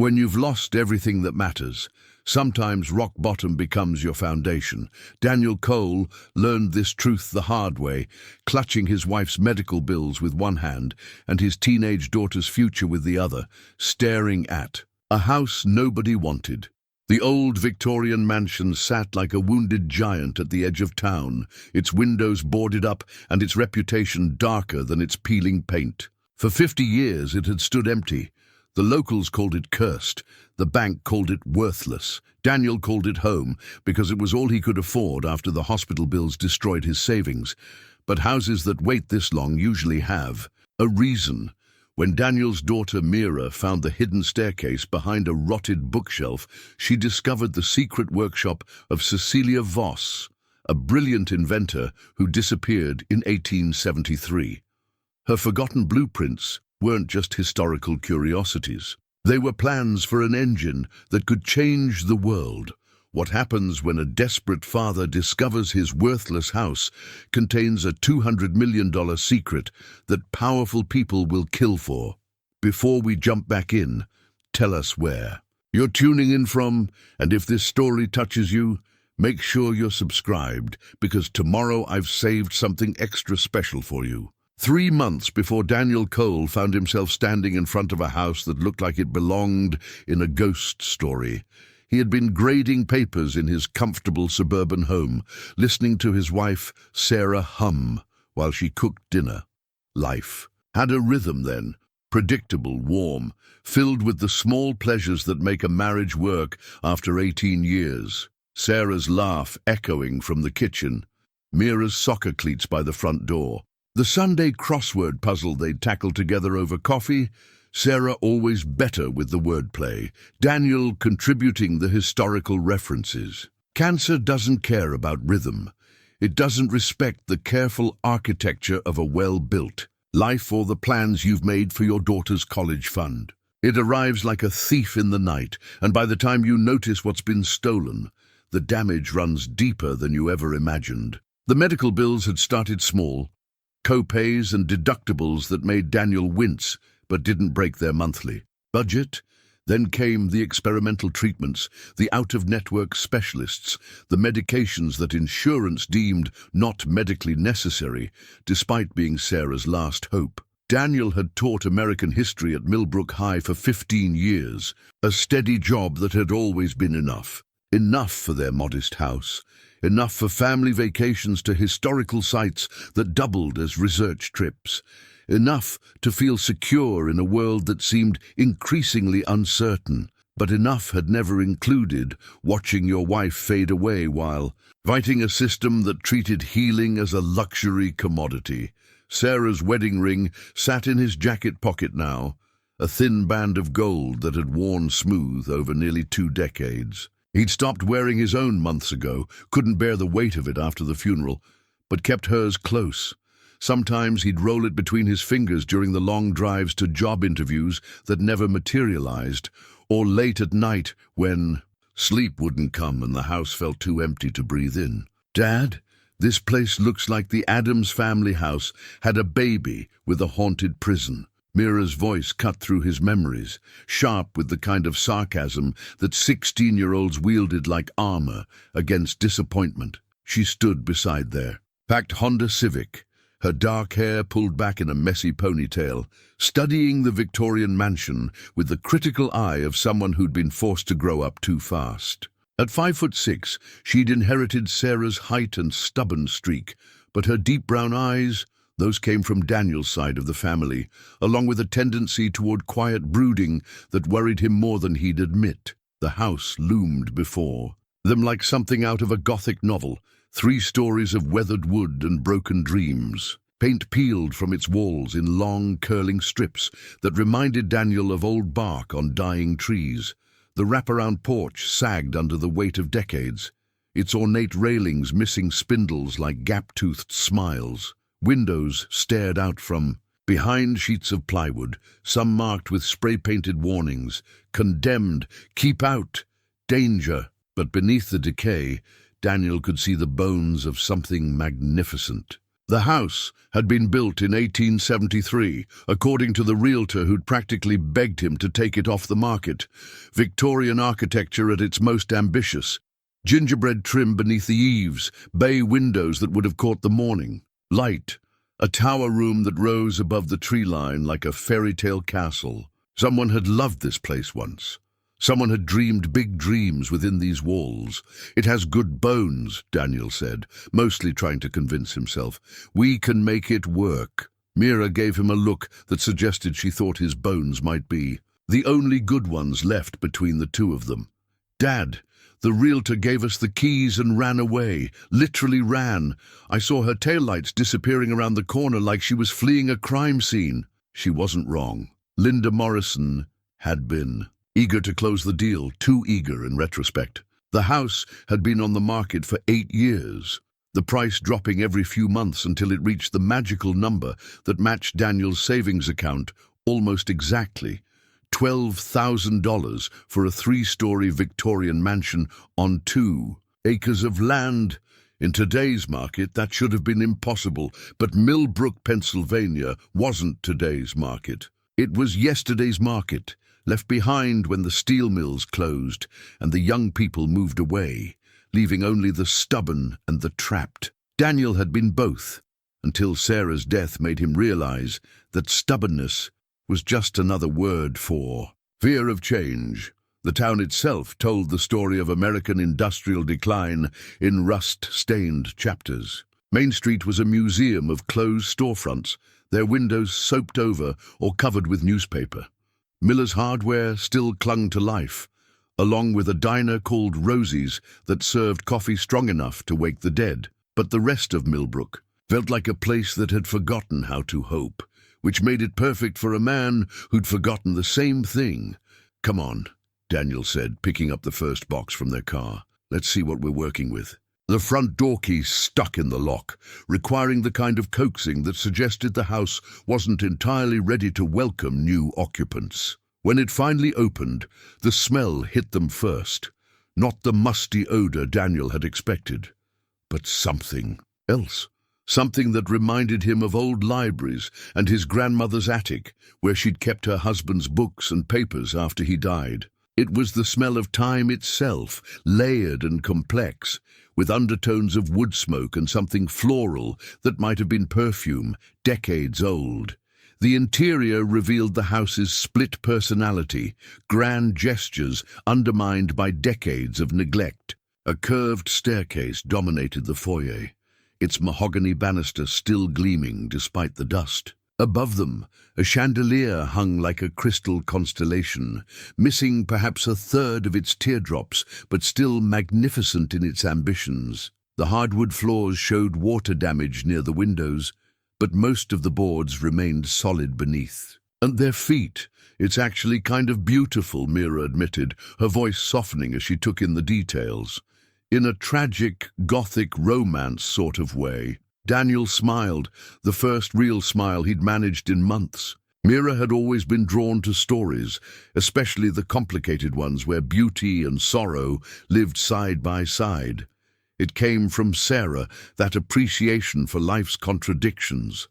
When you've lost everything that matters, sometimes rock bottom becomes your foundation. Daniel Cole learned this truth the hard way, clutching his wife's medical bills with one hand and his teenage daughter's future with the other, staring at a house nobody wanted. The old Victorian mansion sat like a wounded giant at the edge of town, its windows boarded up and its reputation darker than its peeling paint. For 50 years it had stood empty. The locals called it cursed. The bank called it worthless. Daniel called it home because it was all he could afford after the hospital bills destroyed his savings. But houses that wait this long usually have a reason. When Daniel's daughter Mira found the hidden staircase behind a rotted bookshelf, she discovered the secret workshop of Cecilia Voss, a brilliant inventor who disappeared in 1873. Her forgotten blueprints weren't just historical curiosities. They were plans for an engine that could change the world. What happens when a desperate father discovers his worthless house contains a $200 million secret that powerful people will kill for? Before we jump back in, tell us where you're tuning in from, and if this story touches you, make sure you're subscribed, because tomorrow I've saved something extra special for you. 3 months before Daniel Cole found himself standing in front of a house that looked like it belonged in a ghost story, he had been grading papers in his comfortable suburban home, listening to his wife, Sarah, hum while she cooked dinner. Life had a rhythm then, predictable, warm, filled with the small pleasures that make a marriage work after 18 years. Sarah's laugh echoing from the kitchen, Mira's soccer cleats by the front door, the Sunday crossword puzzle they'd tackle together over coffee, Sarah always better with the wordplay, Daniel contributing the historical references. Cancer doesn't care about rhythm. It doesn't respect the careful architecture of a well-built life or the plans you've made for your daughter's college fund. It arrives like a thief in the night, and by the time you notice what's been stolen, the damage runs deeper than you ever imagined. The medical bills had started small, co-pays and deductibles that made Daniel wince but didn't break their monthly budget. Then came the experimental treatments, the out-of-network specialists, the medications that insurance deemed not medically necessary, despite being Sarah's last hope. Daniel had taught American history at Millbrook High for 15 years, a steady job that had always been enough. Enough for their modest house, enough for family vacations to historical sites that doubled as research trips, enough to feel secure in a world that seemed increasingly uncertain. But enough had never included watching your wife fade away while fighting a system that treated healing as a luxury commodity. Sarah's wedding ring sat in his jacket pocket now, a thin band of gold that had worn smooth over nearly 2 decades. He'd stopped wearing his own months ago, couldn't bear the weight of it after the funeral, but kept hers close. Sometimes he'd roll it between his fingers during the long drives to job interviews that never materialized, or late at night when sleep wouldn't come and the house felt too empty to breathe in. "Dad, this place looks like the Addams family house had a baby with a haunted prison." Mira's voice cut through his memories, sharp with the kind of sarcasm that 16-year-olds wielded like armor against disappointment. She stood beside their packed Honda Civic, her dark hair pulled back in a messy ponytail, studying the Victorian mansion with the critical eye of someone who'd been forced to grow up too fast. At 5'6", she'd inherited Sarah's height and stubborn streak, but her deep brown eyes, those came from Daniel's side of the family, along with a tendency toward quiet brooding that worried him more than he'd admit. The house loomed before them like something out of a Gothic novel, 3 stories of weathered wood and broken dreams. Paint peeled from its walls in long, curling strips that reminded Daniel of old bark on dying trees. The wraparound porch sagged under the weight of decades, its ornate railings missing spindles like gap-toothed smiles. Windows stared out from behind sheets of plywood, some marked with spray-painted warnings, "Condemned, keep out, danger." But beneath the decay, Daniel could see the bones of something magnificent. The house had been built in 1873, according to the realtor who'd practically begged him to take it off the market. Victorian architecture at its most ambitious. Gingerbread trim beneath the eaves, bay windows that would have caught the morning. Light, a tower room that rose above the tree line like a fairy tale castle. Someone had loved this place once. Someone had dreamed big dreams within these walls. It has good bones, Daniel said, mostly trying to convince himself. We can make it work. Mira gave him a look that suggested she thought his bones might be the only good ones left between the two of them. Dad, the realtor gave us the keys and ran away, literally ran. I saw her taillights disappearing around the corner like she was fleeing a crime scene. She wasn't wrong. Linda Morrison had been. Eager to close the deal, too eager in retrospect. The house had been on the market for 8 years, the price dropping every few months until it reached the magical number that matched Daniel's savings account almost exactly. $12,000 for a 3-story Victorian mansion on 2 acres of land. In today's market, that should have been impossible, but Millbrook, Pennsylvania wasn't today's market. It was yesterday's market, left behind when the steel mills closed and the young people moved away, leaving only the stubborn and the trapped. Daniel had been both, until Sarah's death made him realize that stubbornness was just another word for fear of change. The town itself told the story of American industrial decline in rust-stained chapters. Main Street was a museum of closed storefronts, their windows soaped over or covered with newspaper. Miller's Hardware still clung to life, along with a diner called Rosie's that served coffee strong enough to wake the dead. But the rest of Millbrook felt like a place that had forgotten how to hope, which made it perfect for a man who'd forgotten the same thing. Come on, Daniel said, picking up the first box from their car. Let's see what we're working with. The front door key stuck in the lock, requiring the kind of coaxing that suggested the house wasn't entirely ready to welcome new occupants. When it finally opened, the smell hit them first. Not the musty odor Daniel had expected, but something else. Something that reminded him of old libraries and his grandmother's attic, where she'd kept her husband's books and papers after he died. It was the smell of time itself, layered and complex, with undertones of wood smoke and something floral that might have been perfume, decades old. The interior revealed the house's split personality, grand gestures undermined by decades of neglect. A curved staircase dominated the foyer, its mahogany banister still gleaming despite the dust. Above them, a chandelier hung like a crystal constellation, missing perhaps a third of its teardrops, but still magnificent in its ambitions. The hardwood floors showed water damage near the windows, but most of the boards remained solid beneath. And their feet, it's actually kind of beautiful, Mira admitted, her voice softening as she took in the details. In a tragic, gothic romance sort of way. Daniel smiled, the first real smile he'd managed in months. Mira had always been drawn to stories, especially the complicated ones where beauty and sorrow lived side by side. It came from Sarah, that appreciation for life's contradictions.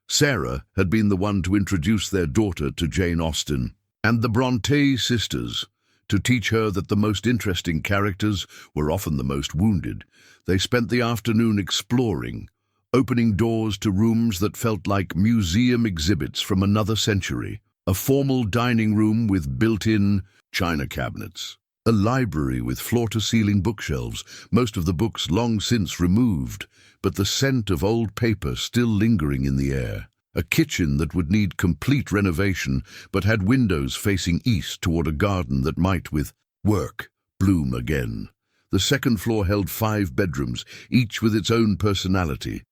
Sarah had been the one to introduce their daughter to Jane Austen, and the Brontë sisters, to teach her that the most interesting characters were often the most wounded. They spent the afternoon exploring, opening doors to rooms that felt like museum exhibits from another century. A formal dining room with built-in china cabinets. A library with floor-to-ceiling bookshelves, most of the books long since removed, but the scent of old paper still lingering in the air. A kitchen that would need complete renovation, but had windows facing east toward a garden that might, with work, bloom again. The second floor held 5 bedrooms, each with its own personality.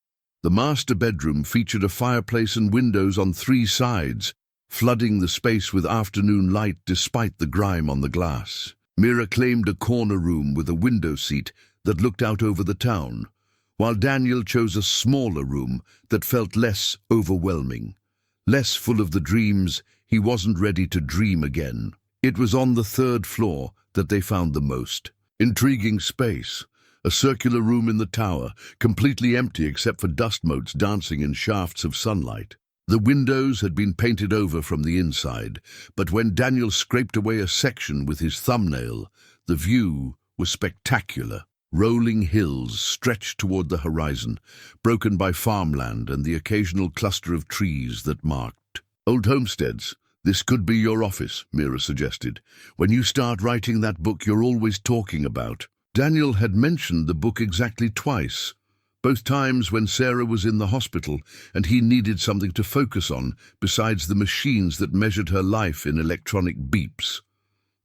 The master bedroom featured a fireplace and windows on 3 sides, flooding the space with afternoon light despite the grime on the glass. Mira claimed a corner room with a window seat that looked out over the town, while Daniel chose a smaller room that felt less overwhelming, less full of the dreams he wasn't ready to dream again. It was on the 3rd floor that they found the most intriguing space, A circular room in the tower, completely empty except for dust motes dancing in shafts of sunlight. The windows had been painted over from the inside, but when Daniel scraped away a section with his thumbnail, the view was spectacular. Rolling hills stretched toward the horizon, broken by farmland and the occasional cluster of trees that marked old homesteads. "This could be your office," Mira suggested. "When you start writing that book you're always talking about." Daniel had mentioned the book exactly twice, both times when Sarah was in the hospital and he needed something to focus on besides the machines that measured her life in electronic beeps.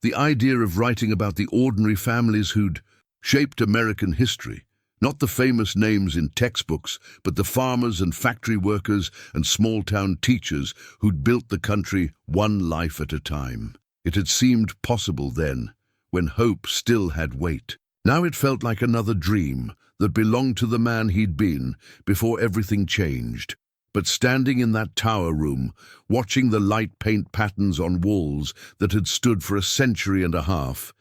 The idea of writing about the ordinary families who'd shaped American history, not the famous names in textbooks, but the farmers and factory workers and small-town teachers who'd built the country one life at a time. It had seemed possible then, when hope still had weight. Now it felt like another dream that belonged to the man he'd been before everything changed. But standing in that tower room, watching the light paint patterns on walls that had stood for a century and a half,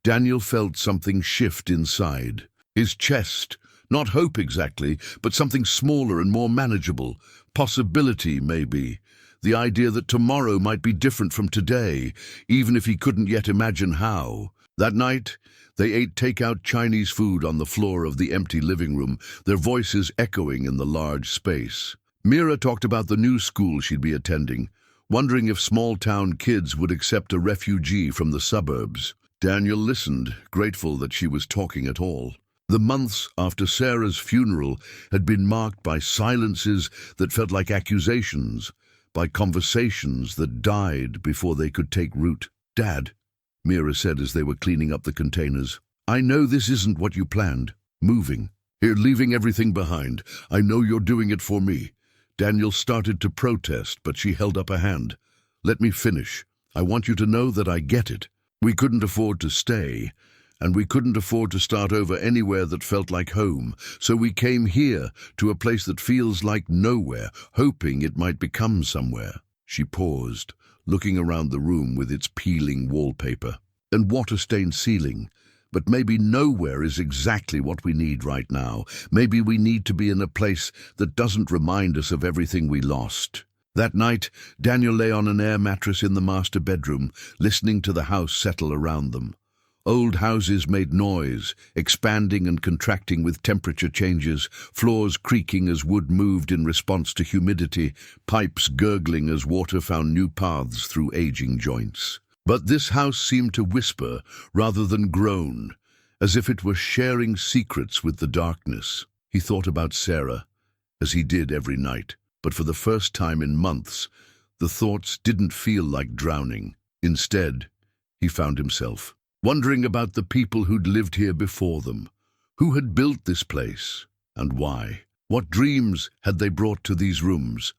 Daniel felt something shift inside. His chest, not hope exactly, but something smaller and more manageable. Possibility, maybe. The idea that tomorrow might be different from today, even if he couldn't yet imagine how. That night, they ate take-out Chinese food on the floor of the empty living room, their voices echoing in the large space. Mira talked about the new school she'd be attending, wondering if small-town kids would accept a refugee from the suburbs. Daniel listened, grateful that she was talking at all. The months after Sarah's funeral had been marked by silences that felt like accusations, by conversations that died before they could take root. "Dad," Mira said as they were cleaning up the containers, "I know this isn't what you planned. Moving. Here, leaving everything behind. I know you're doing it for me." Daniel started to protest, but she held up a hand. "Let me finish. I want you to know that I get it. We couldn't afford to stay, and we couldn't afford to start over anywhere that felt like home, so we came here to a place that feels like nowhere, hoping it might become somewhere." She paused, looking around the room with its peeling wallpaper and water-stained ceiling. "But maybe nowhere is exactly what we need right now. Maybe we need to be in a place that doesn't remind us of everything we lost." That night, Daniel lay on an air mattress in the master bedroom, listening to the house settle around them. Old houses made noise, expanding and contracting with temperature changes, floors creaking as wood moved in response to humidity, pipes gurgling as water found new paths through aging joints. But this house seemed to whisper rather than groan, as if it were sharing secrets with the darkness. He thought about Sarah, as he did every night, but for the first time in months, the thoughts didn't feel like drowning. Instead, he found himself wondering about the people who'd lived here before them. Who had built this place, and why? What dreams had they brought to these rooms,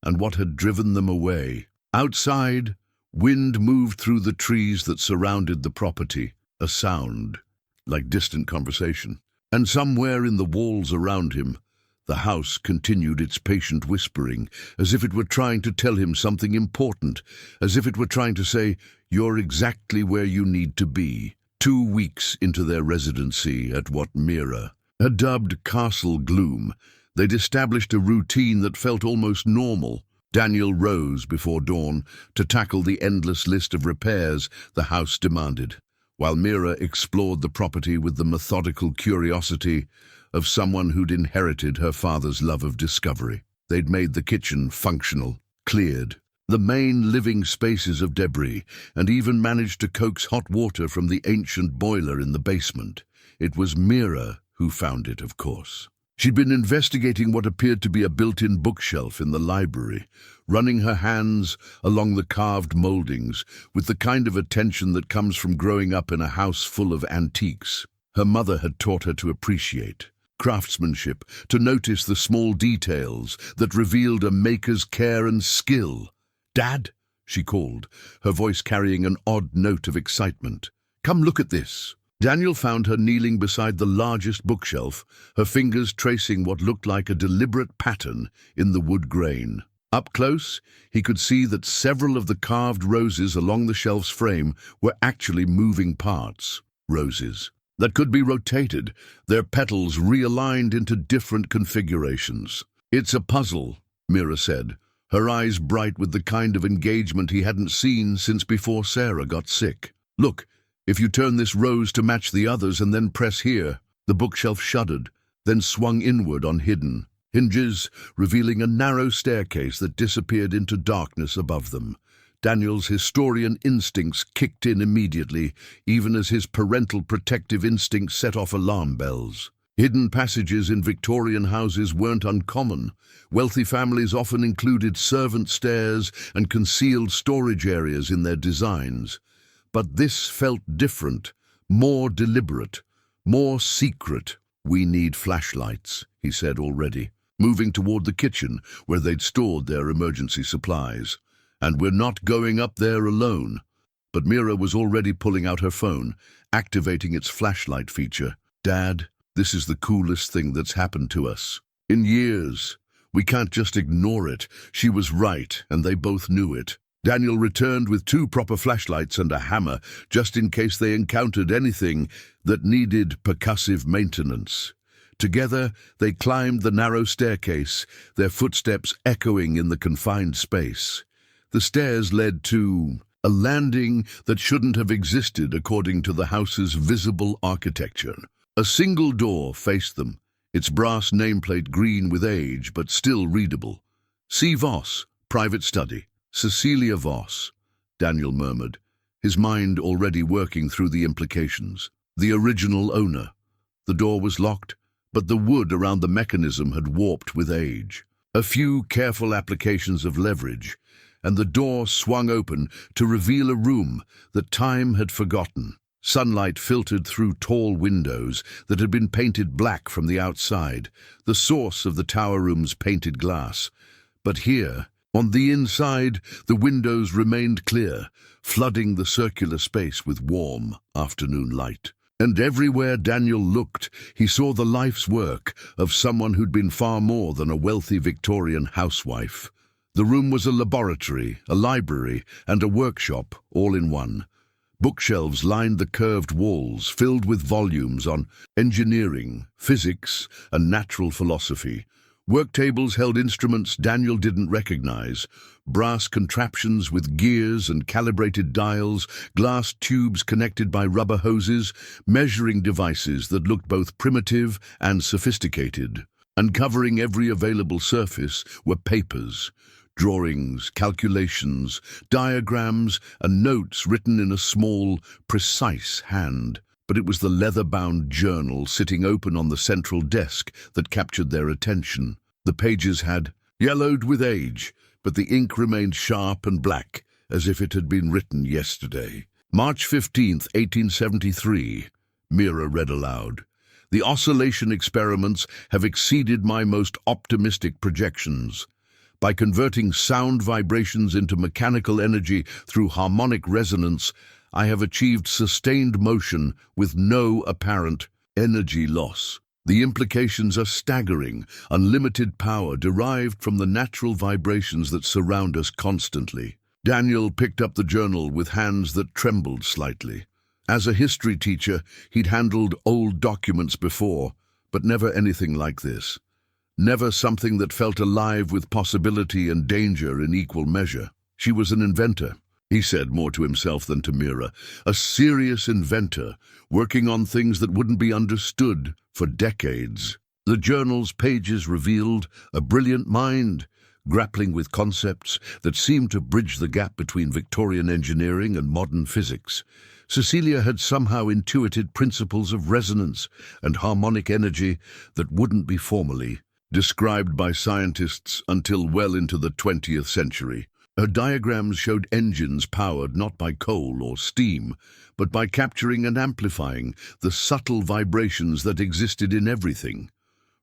and what had driven them away? Outside, wind moved through the trees that surrounded the property, a sound, like distant conversation. And somewhere in the walls around him, the house continued its patient whispering, as if it were trying to tell him something important, as if it were trying to say, "You're exactly where you need to be." 2 weeks into their residency at what Mira had dubbed Castle Gloom, they'd established a routine that felt almost normal. Daniel rose before dawn to tackle the endless list of repairs the house demanded, while Mira explored the property with the methodical curiosity of someone who'd inherited her father's love of discovery. They'd made the kitchen functional, cleared the main living spaces of debris, and even managed to coax hot water from the ancient boiler in the basement. It was Mira who found it, of course. She'd been investigating what appeared to be a built-in bookshelf in the library, running her hands along the carved moldings with the kind of attention that comes from growing up in a house full of antiques. Her mother had taught her to appreciate craftsmanship, to notice the small details that revealed a maker's care and skill. "Dad," she called, her voice carrying an odd note of excitement. "Come look at this." Daniel found her kneeling beside the largest bookshelf, her fingers tracing what looked like a deliberate pattern in the wood grain. Up close, he could see that several of the carved roses along the shelf's frame were actually moving parts. Roses. that could be rotated, their petals realigned into different configurations. "It's a puzzle," Mira said, her eyes bright with the kind of engagement he hadn't seen since before Sarah got sick. "Look, if you turn this rose to match the others and then press here." The bookshelf shuddered, then swung inward on hidden hinges, revealing a narrow staircase that disappeared into darkness above them. Daniel's historian instincts kicked in immediately, even as his parental protective instincts set off alarm bells. Hidden passages in Victorian houses weren't uncommon. Wealthy families often included servant stairs and concealed storage areas in their designs. But this felt different, more deliberate, more secret. "We need flashlights," he said already, moving toward the kitchen where they'd stored their emergency supplies. "And we're not going up there alone." But Mira was already pulling out her phone, activating its flashlight feature. "Dad, this is the coolest thing that's happened to us in years. We can't just ignore it." She was right, and they both knew it. Daniel returned with 2 proper flashlights and a hammer, just in case they encountered anything that needed percussive maintenance. Together, they climbed the narrow staircase, their footsteps echoing in the confined space. The stairs led to a landing that shouldn't have existed according to the house's visible architecture. A single door faced them, its brass nameplate green with age but still readable. "C. Voss, private study." "Cecilia Voss," Daniel murmured, his mind already working through the implications. The original owner. The door was locked, but the wood around the mechanism had warped with age. A few careful applications of leverage, and the door swung open to reveal a room that time had forgotten. Sunlight filtered through tall windows that had been painted black from the outside, the source of the tower room's painted glass. But here, on the inside, the windows remained clear, flooding the circular space with warm afternoon light. And everywhere Daniel looked, he saw the life's work of someone who'd been far more than a wealthy Victorian housewife. The room was a laboratory, a library, and a workshop, all in one. Bookshelves lined the curved walls, filled with volumes on engineering, physics, and natural philosophy. Work tables held instruments Daniel didn't recognize, brass contraptions with gears and calibrated dials, glass tubes connected by rubber hoses, measuring devices that looked both primitive and sophisticated. And covering every available surface were papers, drawings, calculations, diagrams, and notes written in a small, precise hand. But it was the leather-bound journal sitting open on the central desk that captured their attention. The pages had yellowed with age, but the ink remained sharp and black, as if it had been written yesterday. "March 15th, 1873, Mira read aloud. "The oscillation experiments have exceeded my most optimistic projections. By converting sound vibrations into mechanical energy through harmonic resonance, I have achieved sustained motion with no apparent energy loss. The implications are staggering, unlimited power derived from the natural vibrations that surround us constantly." Daniel picked up the journal with hands that trembled slightly. As a history teacher, he'd handled old documents before, but never anything like this. Never something that felt alive with possibility and danger in equal measure. She was an inventor, he said more to himself than to Mira. A serious inventor, working on things that wouldn't be understood for decades. The journal's pages revealed a brilliant mind, grappling with concepts that seemed to bridge the gap between Victorian engineering and modern physics. Cecilia had somehow intuited principles of resonance and harmonic energy that wouldn't be formally described by scientists until well into the 20th century. Her diagrams showed engines powered not by coal or steam, but by capturing and amplifying the subtle vibrations that existed in everything,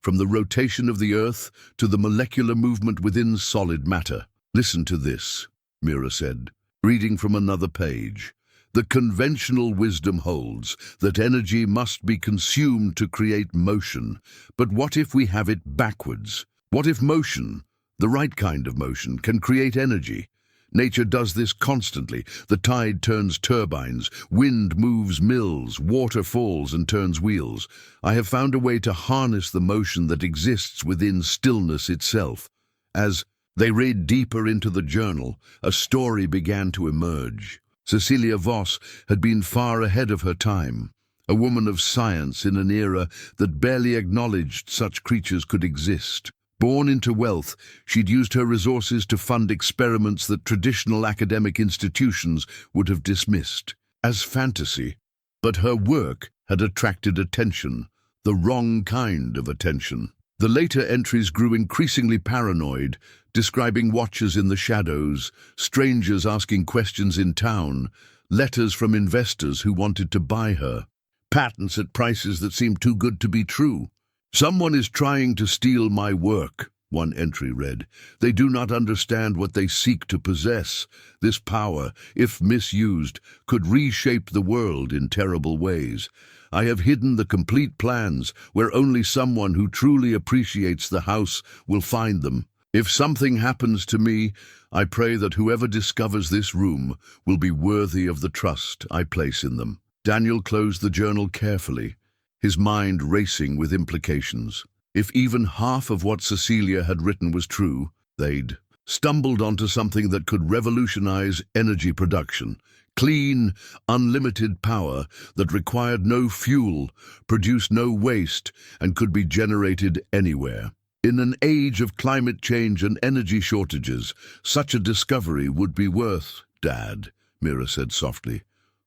from the rotation of the Earth to the molecular movement within solid matter. "Listen to this," Mira said, reading from another page. "The conventional wisdom holds that energy must be consumed to create motion. But what if we have it backwards? What if motion, the right kind of motion, can create energy? Nature does this constantly. The tide turns turbines, wind moves mills, water falls and turns wheels. I have found a way to harness the motion that exists within stillness itself. As they read deeper into the journal, a story began to emerge. Cecilia Voss had been far ahead of her time, a woman of science in an era that barely acknowledged such creatures could exist. Born into wealth, she'd used her resources to fund experiments that traditional academic institutions would have dismissed as fantasy. But her work had attracted attention, the wrong kind of attention. The later entries grew increasingly paranoid, describing watchers in the shadows, strangers asking questions in town, letters from investors who wanted to buy her, patents at prices that seemed too good to be true. "Someone is trying to steal my work," one entry read. "They do not understand what they seek to possess. This power, if misused, could reshape the world in terrible ways. I have hidden the complete plans where only someone who truly appreciates the house will find them. If something happens to me, I pray that whoever discovers this room will be worthy of the trust I place in them." Daniel closed the journal carefully, his mind racing with implications. If even half of what Cecilia had written was true, they'd stumbled onto something that could revolutionize energy production. Clean, unlimited power that required no fuel, produced no waste, and could be generated anywhere. In an age of climate change and energy shortages, such a discovery would be worth... "Dad," Mira said softly.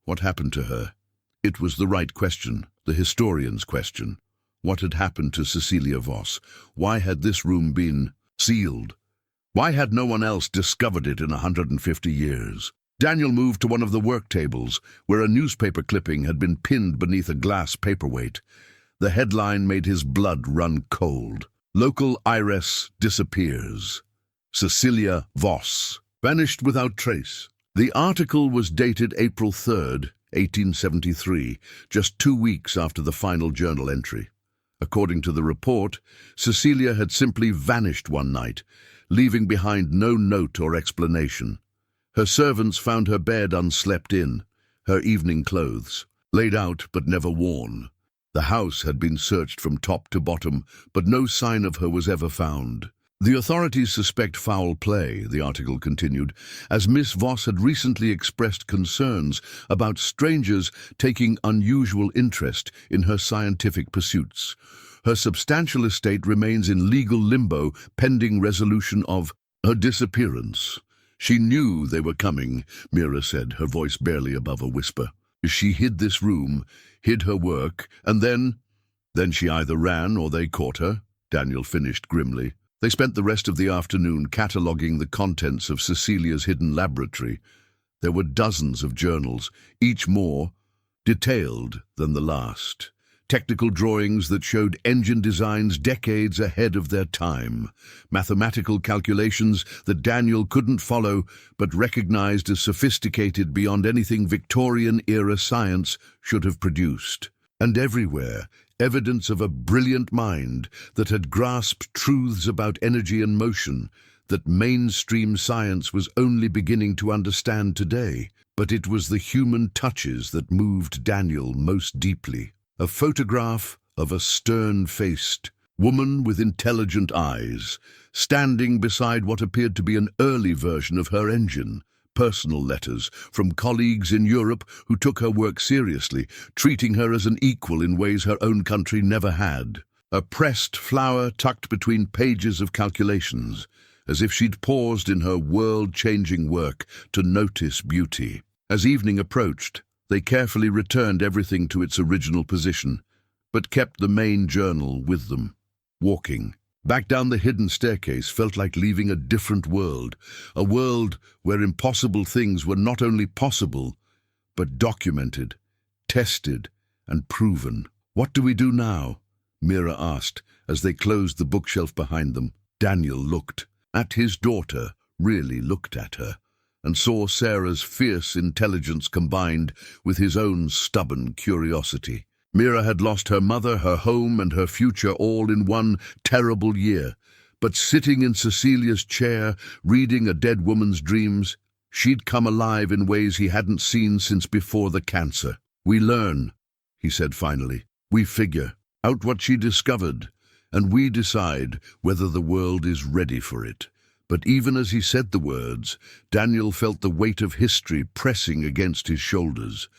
"What happened to her?" It was the right question, the historian's question. What had happened to Cecilia Voss? Why had this room been sealed? Why had no one else discovered it in 150 years? Daniel moved to one of the work tables, where a newspaper clipping had been pinned beneath a glass paperweight. The headline made his blood run cold. "Local heiress disappears. Cecilia Voss vanished without trace." The article was dated April 3rd, 1873, just 2 weeks after the final journal entry. According to the report, Cecilia had simply vanished one night, leaving behind no note or explanation. Her servants found her bed unslept in, her evening clothes, laid out but never worn. The house had been searched from top to bottom, but no sign of her was ever found. "The authorities suspect foul play," the article continued, as Miss Voss had recently expressed concerns about strangers taking unusual interest in her scientific pursuits. Her substantial estate remains in legal limbo pending resolution of her disappearance. "She knew they were coming," Mira said, her voice barely above a whisper. "She hid this room, hid her work, and then she either ran or they caught her," Daniel finished grimly. They spent the rest of the afternoon cataloguing the contents of Cecilia's hidden laboratory. There were dozens of journals, each more detailed than the last. Technical drawings that showed engine designs decades ahead of their time. Mathematical calculations that Daniel couldn't follow but recognized as sophisticated beyond anything Victorian-era science should have produced. And everywhere, evidence of a brilliant mind that had grasped truths about energy and motion that mainstream science was only beginning to understand today. But it was the human touches that moved Daniel most deeply. A photograph of a stern-faced woman with intelligent eyes, standing beside what appeared to be an early version of her engine. Personal letters from colleagues in Europe who took her work seriously, treating her as an equal in ways her own country never had. A pressed flower tucked between pages of calculations, as if she'd paused in her world-changing work to notice beauty. As evening approached, they carefully returned everything to its original position, but kept the main journal with them. Walking back down the hidden staircase felt like leaving a different world, a world where impossible things were not only possible, but documented, tested, and proven. "What do we do now?" Mira asked as they closed the bookshelf behind them. Daniel looked at his daughter, really looked at her, and saw Sarah's fierce intelligence combined with his own stubborn curiosity. Mira had lost her mother, her home, and her future all in one terrible year. But sitting in Cecilia's chair, reading a dead woman's dreams, She'd come alive in ways he hadn't seen since before the cancer. "We learn," he said finally. "We figure out what she discovered, and we decide whether the world is ready for it." But even as he said the words, Daniel felt the weight of history pressing against his shoulders.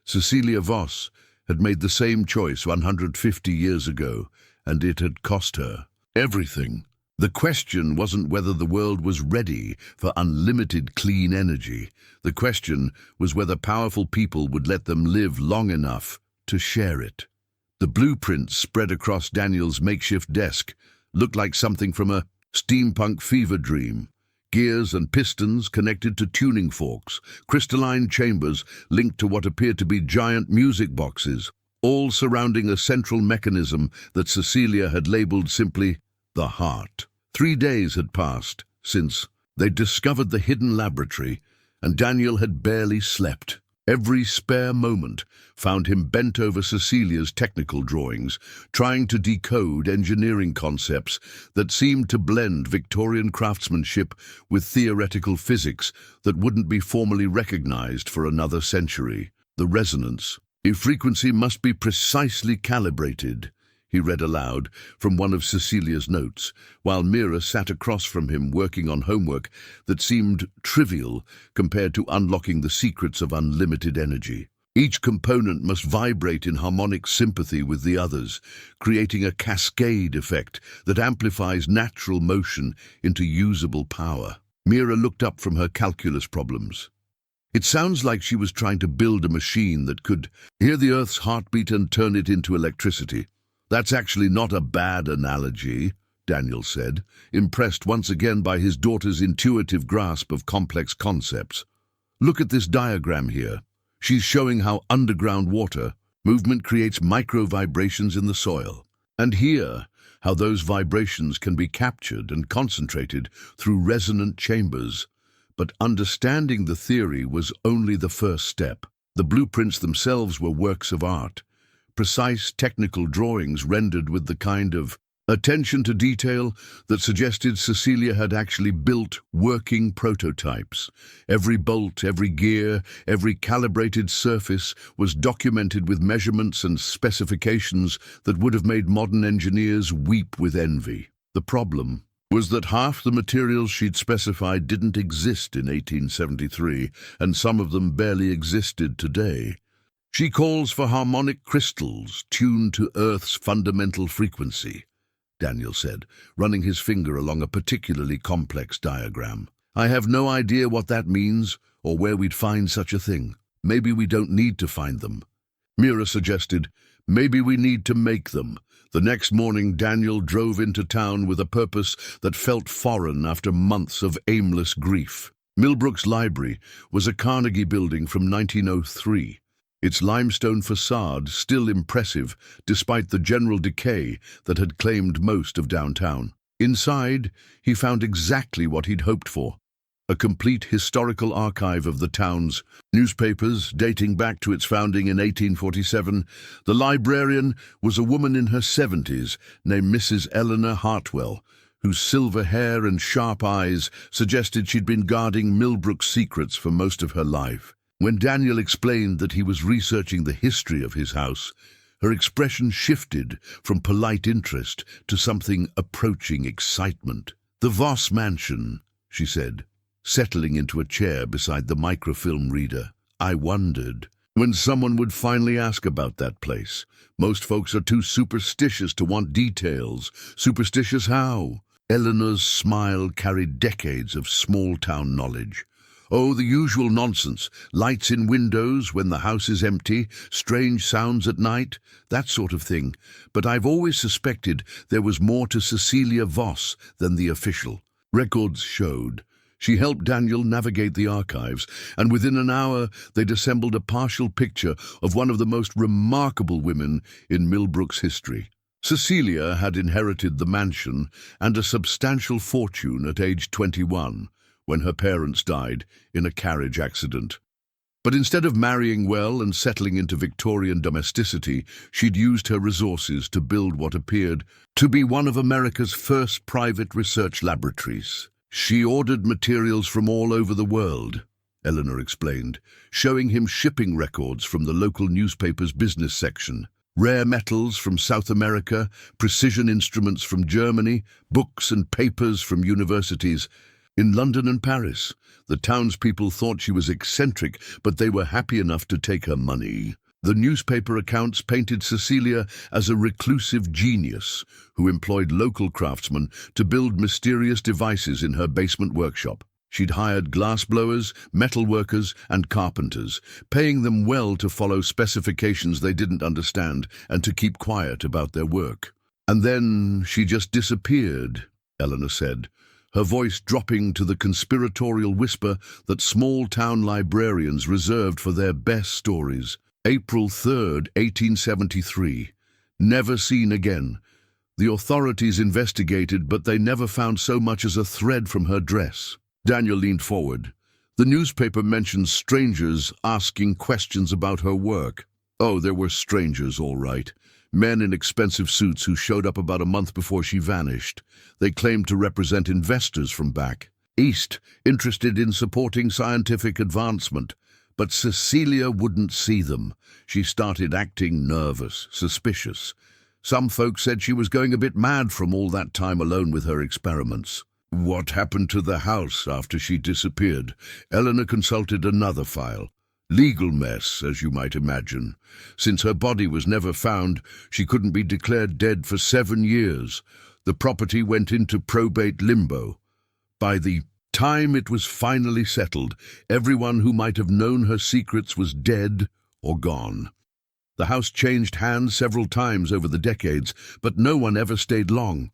Cecilia Voss had made the same choice 150 years ago, and it had cost her everything. The question wasn't whether the world was ready for unlimited clean energy. The question was whether powerful people would let them live long enough to share it. The blueprints spread across Daniel's makeshift desk looked like something from a steampunk fever dream. Gears and pistons connected to tuning forks, crystalline chambers linked to what appeared to be giant music boxes, all surrounding a central mechanism that Cecilia had labeled simply the heart. 3 days had passed since they discovered the hidden laboratory, and Daniel had barely slept. Every spare moment found him bent over Cecilia's technical drawings, trying to decode engineering concepts that seemed to blend Victorian craftsmanship with theoretical physics that wouldn't be formally recognized for another century. The resonance. "A frequency must be precisely calibrated," he read aloud from one of Cecilia's notes, while Mira sat across from him working on homework that seemed trivial compared to unlocking the secrets of unlimited energy. Each component must vibrate in harmonic sympathy with the others, creating a cascade effect that amplifies natural motion into usable power. Mira looked up from her calculus problems. It sounds like she was trying to build a machine that could hear the Earth's heartbeat and turn it into electricity. "That's actually not a bad analogy," Daniel said, impressed once again by his daughter's intuitive grasp of complex concepts. "Look at this diagram here. She's showing how underground water movement creates micro-vibrations in the soil. And here, how those vibrations can be captured and concentrated through resonant chambers. But understanding the theory was only the first step. The blueprints themselves were works of art. Precise technical drawings rendered with the kind of attention to detail that suggested Cecilia had actually built working prototypes. Every bolt, every gear, every calibrated surface was documented with measurements and specifications that would have made modern engineers weep with envy. The problem was that half the materials she'd specified didn't exist in 1873, and some of them barely existed today. "She calls for harmonic crystals tuned to Earth's fundamental frequency," Daniel said, running his finger along a particularly complex diagram. "I have no idea what that means or where we'd find such a thing. Maybe we don't need to find them." Mira suggested, "Maybe we need to make them." The next morning, Daniel drove into town with a purpose that felt foreign after months of aimless grief. Millbrook's Library was a Carnegie building from 1903. Its limestone facade still impressive despite the general decay that had claimed most of downtown. Inside, he found exactly what he'd hoped for: a complete historical archive of the town's newspapers dating back to its founding in 1847. The librarian was a woman in her 70s named Mrs. Eleanor Hartwell, whose silver hair and sharp eyes suggested she'd been guarding Millbrook's secrets for most of her life. When Daniel explained that he was researching the history of his house, her expression shifted from polite interest to something approaching excitement. "The Voss mansion," she said, settling into a chair beside the microfilm reader. "I wondered when someone would finally ask about that place. Most folks are too superstitious to want details. Superstitious how?" Eleanor's smile carried decades of small-town knowledge. "Oh, the usual nonsense. Lights in windows when the house is empty, strange sounds at night, that sort of thing. But I've always suspected there was more to Cecilia Voss than the official." Records showed. She helped Daniel navigate the archives, and within an hour they'd assembled a partial picture of one of the most remarkable women in Millbrook's history. Cecilia had inherited the mansion and a substantial fortune at age 21. When her parents died in a carriage accident. But instead of marrying well and settling into Victorian domesticity, she'd used her resources to build what appeared to be one of America's first private research laboratories. She ordered materials from all over the world, Eleanor explained, showing him shipping records from the local newspaper's business section. Rare metals from South America, precision instruments from Germany, books and papers from universities. In London and Paris, the townspeople thought she was eccentric, but they were happy enough to take her money. The newspaper accounts painted Cecilia as a reclusive genius who employed local craftsmen to build mysterious devices in her basement workshop. She'd hired glassblowers, metal workers, and carpenters, paying them well to follow specifications they didn't understand and to keep quiet about their work. And then she just disappeared, Eleanor said, her voice dropping to the conspiratorial whisper that small-town librarians reserved for their best stories. April 3rd, 1873. Never seen again. The authorities investigated, but they never found so much as a thread from her dress. Daniel leaned forward. The newspaper mentioned strangers asking questions about her work. Oh, there were strangers, all right. Men in expensive suits who showed up about a month before she vanished. They claimed to represent investors from back east, interested in supporting scientific advancement. But Cecilia wouldn't see them. She started acting nervous, suspicious. Some folks said she was going a bit mad from all that time alone with her experiments. What happened to the house after she disappeared? Eleanor consulted another file. Legal mess, as you might imagine. Since her body was never found, she couldn't be declared dead for 7 years. The property went into probate limbo. By the time it was finally settled, everyone who might have known her secrets was dead or gone. The house changed hands several times over the decades, but no one ever stayed long.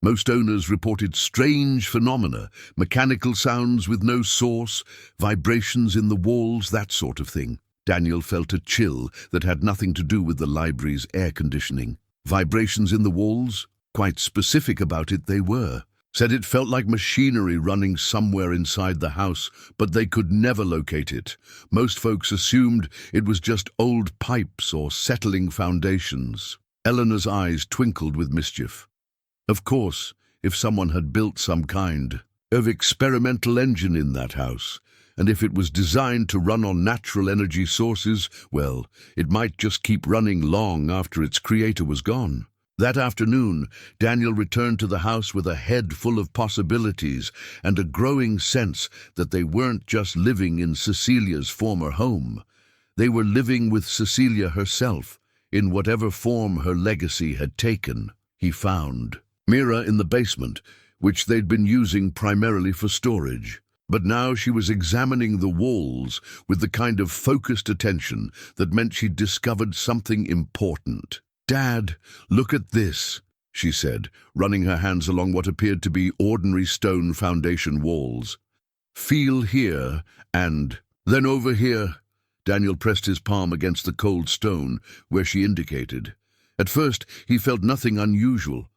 Most owners reported strange phenomena, mechanical sounds with no source, vibrations in the walls, that sort of thing. Daniel felt a chill that had nothing to do with the library's air conditioning. Vibrations in the walls? Quite specific about it they were. Said it felt like machinery running somewhere inside the house, but they could never locate it. Most folks assumed it was just old pipes or settling foundations. Eleanor's eyes twinkled with mischief. Of course, if someone had built some kind of experimental engine in that house, and if it was designed to run on natural energy sources, well, it might just keep running long after its creator was gone. That afternoon, Daniel returned to the house with a head full of possibilities and a growing sense that they weren't just living in Cecilia's former home. They were living with Cecilia herself, in whatever form her legacy had taken. He found Mira in the basement, which they'd been using primarily for storage. But now she was examining the walls with the kind of focused attention that meant she'd discovered something important. "Dad, look at this," she said, running her hands along what appeared to be ordinary stone foundation walls. "Feel here, and then over here." Daniel pressed his palm against the cold stone, where she indicated. At first, he felt nothing unusual,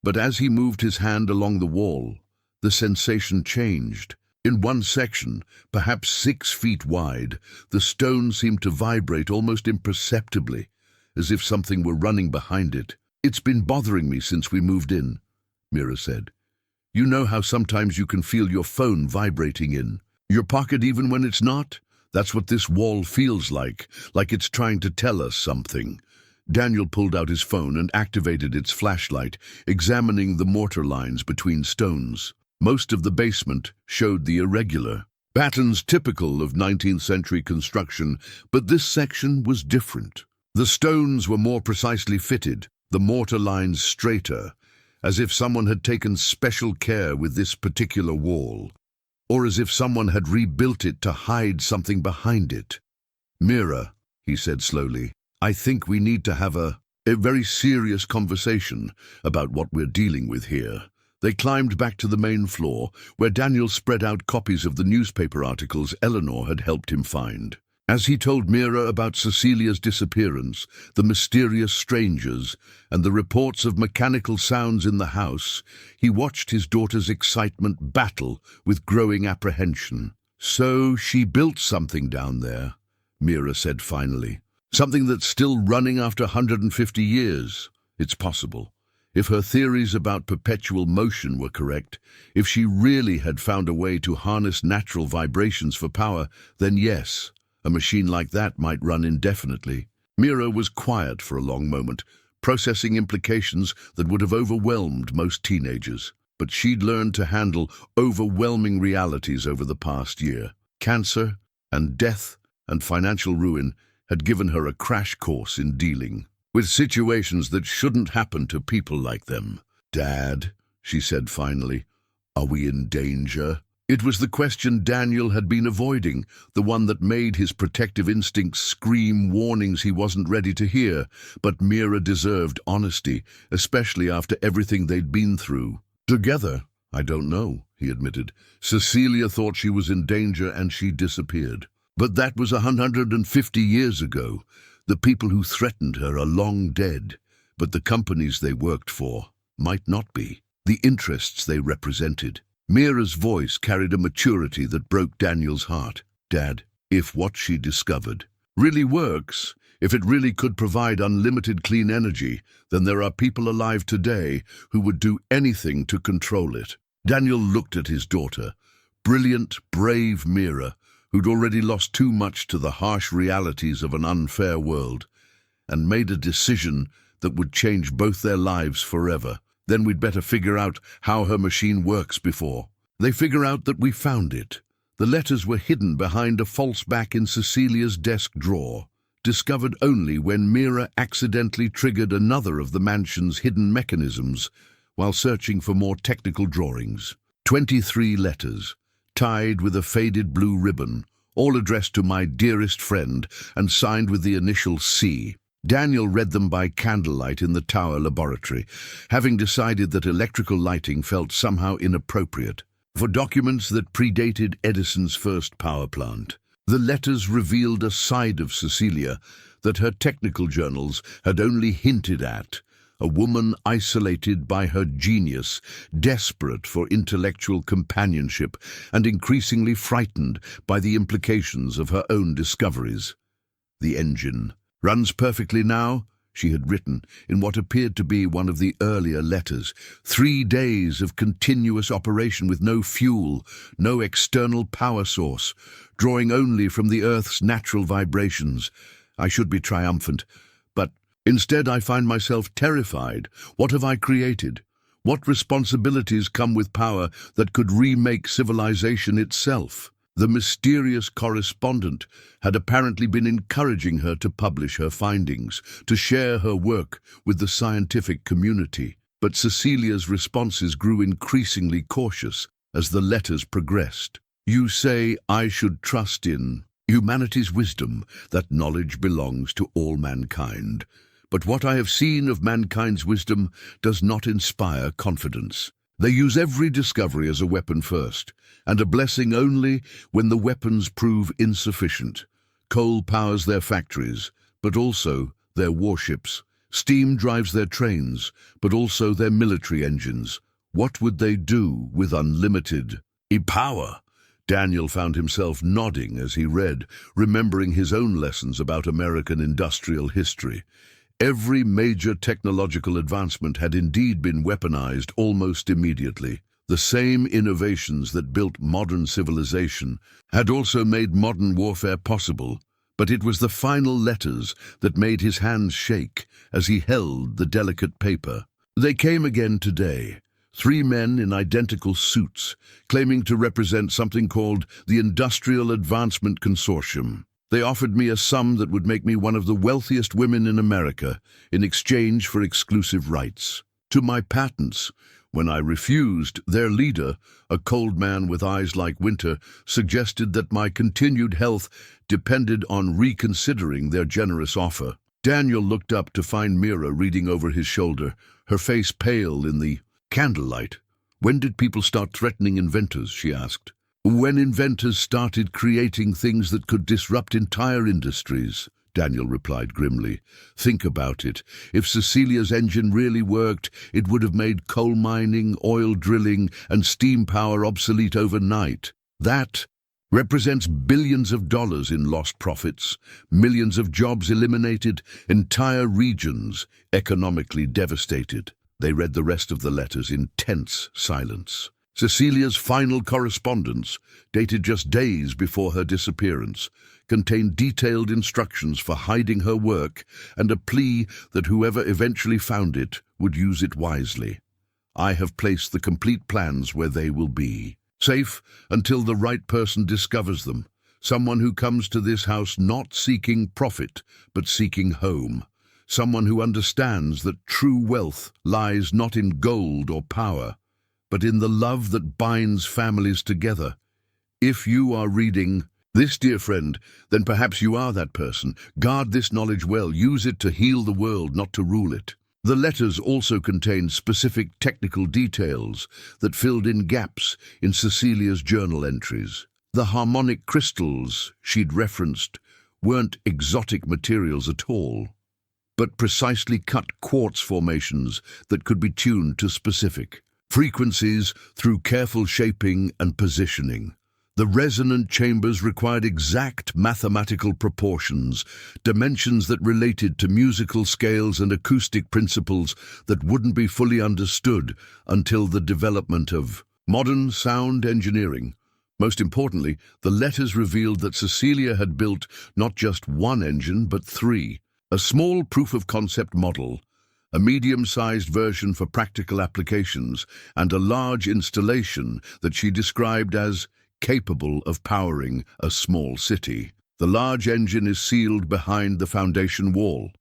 but as he moved his hand along the wall, the sensation changed. In one section, perhaps 6 feet wide, the stone seemed to vibrate almost imperceptibly, as if something were running behind it. "It's been bothering me since we moved in," Mira said. "You know how sometimes you can feel your phone vibrating in your pocket even when it's not? That's what this wall feels like it's trying to tell us something." Daniel pulled out his phone and activated its flashlight, examining the mortar lines between stones. Most of the basement showed the irregular patterns typical of 19th century construction, but this section was different. The stones were more precisely fitted, the mortar lines straighter, as if someone had taken special care with this particular wall, or as if someone had rebuilt it to hide something behind it. "Mira," he said slowly, "I think we need to have a very serious conversation about what we're dealing with here." They climbed back to the main floor, where Daniel spread out copies of the newspaper articles Eleanor had helped him find. As he told Mira about Cecilia's disappearance, the mysterious strangers, and the reports of mechanical sounds in the house, he watched his daughter's excitement battle with growing apprehension. "So she built something down there," Mira said finally. "Something that's still running after 150 years. It's possible. If her theories about perpetual motion were correct, if she really had found a way to harness natural vibrations for power, then yes, a machine like that might run indefinitely. Mira was quiet for a long moment, processing implications that would have overwhelmed most teenagers. But she'd learned to handle overwhelming realities over the past year. Cancer and death and financial ruin had given her a crash course in dealing with situations that shouldn't happen to people like them. "Dad," she said finally, "are we in danger?" It was the question Daniel had been avoiding, the one that made his protective instincts scream warnings he wasn't ready to hear. But Mira deserved honesty, especially after everything they'd been through. "Together, I don't know," he admitted. "Cecilia thought she was in danger and she disappeared. But that was 150 years ago. The people who threatened her are long dead, but the companies they worked for might not be. The interests they represented." Mira's voice carried a maturity that broke Daniel's heart. "Dad, if what she discovered really works, if it really could provide unlimited clean energy, then there are people alive today who would do anything to control it." Daniel looked at his daughter, brilliant, brave Mira, who'd already lost too much to the harsh realities of an unfair world, and made a decision that would change both their lives forever. "Then we'd better figure out how her machine works before they figure out that we found it." The letters were hidden behind a false back in Cecilia's desk drawer, discovered only when Mira accidentally triggered another of the mansion's hidden mechanisms while searching for more technical drawings. 23 letters, tied with a faded blue ribbon, all addressed to "my dearest friend" and signed with the initial C. Daniel read them by candlelight in the tower laboratory, having decided that electrical lighting felt somehow inappropriate for documents that predated Edison's first power plant. The letters revealed a side of Cecilia that her technical journals had only hinted at, a woman isolated by her genius, desperate for intellectual companionship, and increasingly frightened by the implications of her own discoveries. "The engine runs perfectly now," she had written in what appeared to be one of the earlier letters. 3 days of continuous operation with no fuel, no external power source, drawing only from the Earth's natural vibrations. I should be triumphant, but instead I find myself terrified. What have I created? What responsibilities come with power that could remake civilization itself? The mysterious correspondent had apparently been encouraging her to publish her findings, to share her work with the scientific community. But Cecilia's responses grew increasingly cautious as the letters progressed. "You say I should trust in humanity's wisdom, that knowledge belongs to all mankind. But what I have seen of mankind's wisdom does not inspire confidence. They use every discovery as a weapon first, and a blessing only when the weapons prove insufficient. Coal powers their factories, but also their warships. Steam drives their trains, but also their military engines. What would they do with unlimited power?" Daniel found himself nodding as he read, remembering his own lessons about American industrial history. Every major technological advancement had indeed been weaponized almost immediately. The same innovations that built modern civilization had also made modern warfare possible, but it was the final letters that made his hands shake as he held the delicate paper. They came again today. 3 men in identical suits, claiming to represent something called the Industrial Advancement Consortium. They offered me a sum that would make me one of the wealthiest women in America in exchange for exclusive rights to my patents. When I refused, their leader, a cold man with eyes like winter, suggested that my continued health depended on reconsidering their generous offer. Daniel looked up to find Mira reading over his shoulder, her face pale in the candlelight. "When did people start threatening inventors?" she asked. "When inventors started creating things that could disrupt entire industries," Daniel replied grimly. "Think about it. If Cecilia's engine really worked, it would have made coal mining, oil drilling, and steam power obsolete overnight. That represents billions of dollars in lost profits, millions of jobs eliminated, entire regions economically devastated." They read the rest of the letters in tense silence. Cecilia's final correspondence, dated just days before her disappearance, contained detailed instructions for hiding her work and a plea that whoever eventually found it would use it wisely. I have placed the complete plans where they will be, safe until the right person discovers them, someone who comes to this house not seeking profit, but seeking home. Someone who understands that true wealth lies not in gold or power, but in the love that binds families together. If you are reading this, dear friend, then perhaps you are that person. Guard this knowledge well. Use it to heal the world, not to rule it. The letters also contained specific technical details that filled in gaps in Cecilia's journal entries. The harmonic crystals she'd referenced weren't exotic materials at all, but precisely cut quartz formations that could be tuned to specific frequencies through careful shaping and positioning. The resonant chambers required exact mathematical proportions, dimensions that related to musical scales and acoustic principles that wouldn't be fully understood until the development of modern sound engineering. Most importantly, the letters revealed that Cecilia had built not just one engine, but three. A small proof-of-concept model, a medium-sized version for practical applications, and a large installation that she described as capable of powering a small city. The large engine is sealed behind the foundation wall,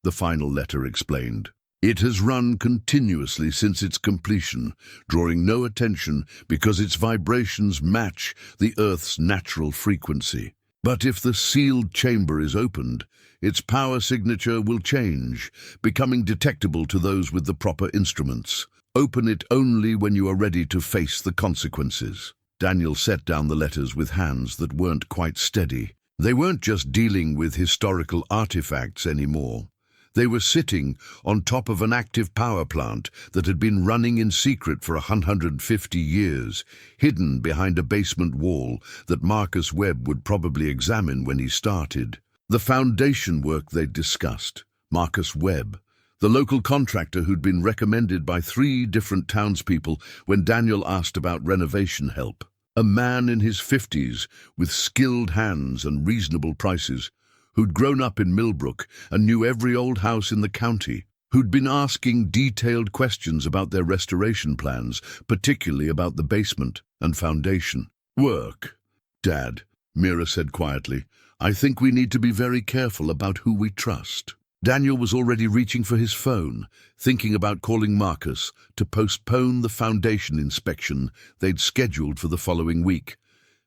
the final letter explained. It has run continuously since its completion, drawing no attention because its vibrations match the Earth's natural frequency. But if the sealed chamber is opened, its power signature will change, becoming detectable to those with the proper instruments. Open it only when you are ready to face the consequences. Daniel set down the letters with hands that weren't quite steady. They weren't just dealing with historical artifacts anymore. They were sitting on top of an active power plant that had been running in secret for 150 years, hidden behind a basement wall that Marcus Webb would probably examine when he started. The foundation work they'd discussed, Marcus Webb, the local contractor who'd been recommended by 3 different townspeople when Daniel asked about renovation help. A man in his 50s with skilled hands and reasonable prices, who'd grown up in Millbrook and knew every old house in the county, who'd been asking detailed questions about their restoration plans, particularly about the basement and foundation. Work, Dad, Mira said quietly. I think we need to be very careful about who we trust. Daniel was already reaching for his phone, thinking about calling Marcus to postpone the foundation inspection they'd scheduled for the following week.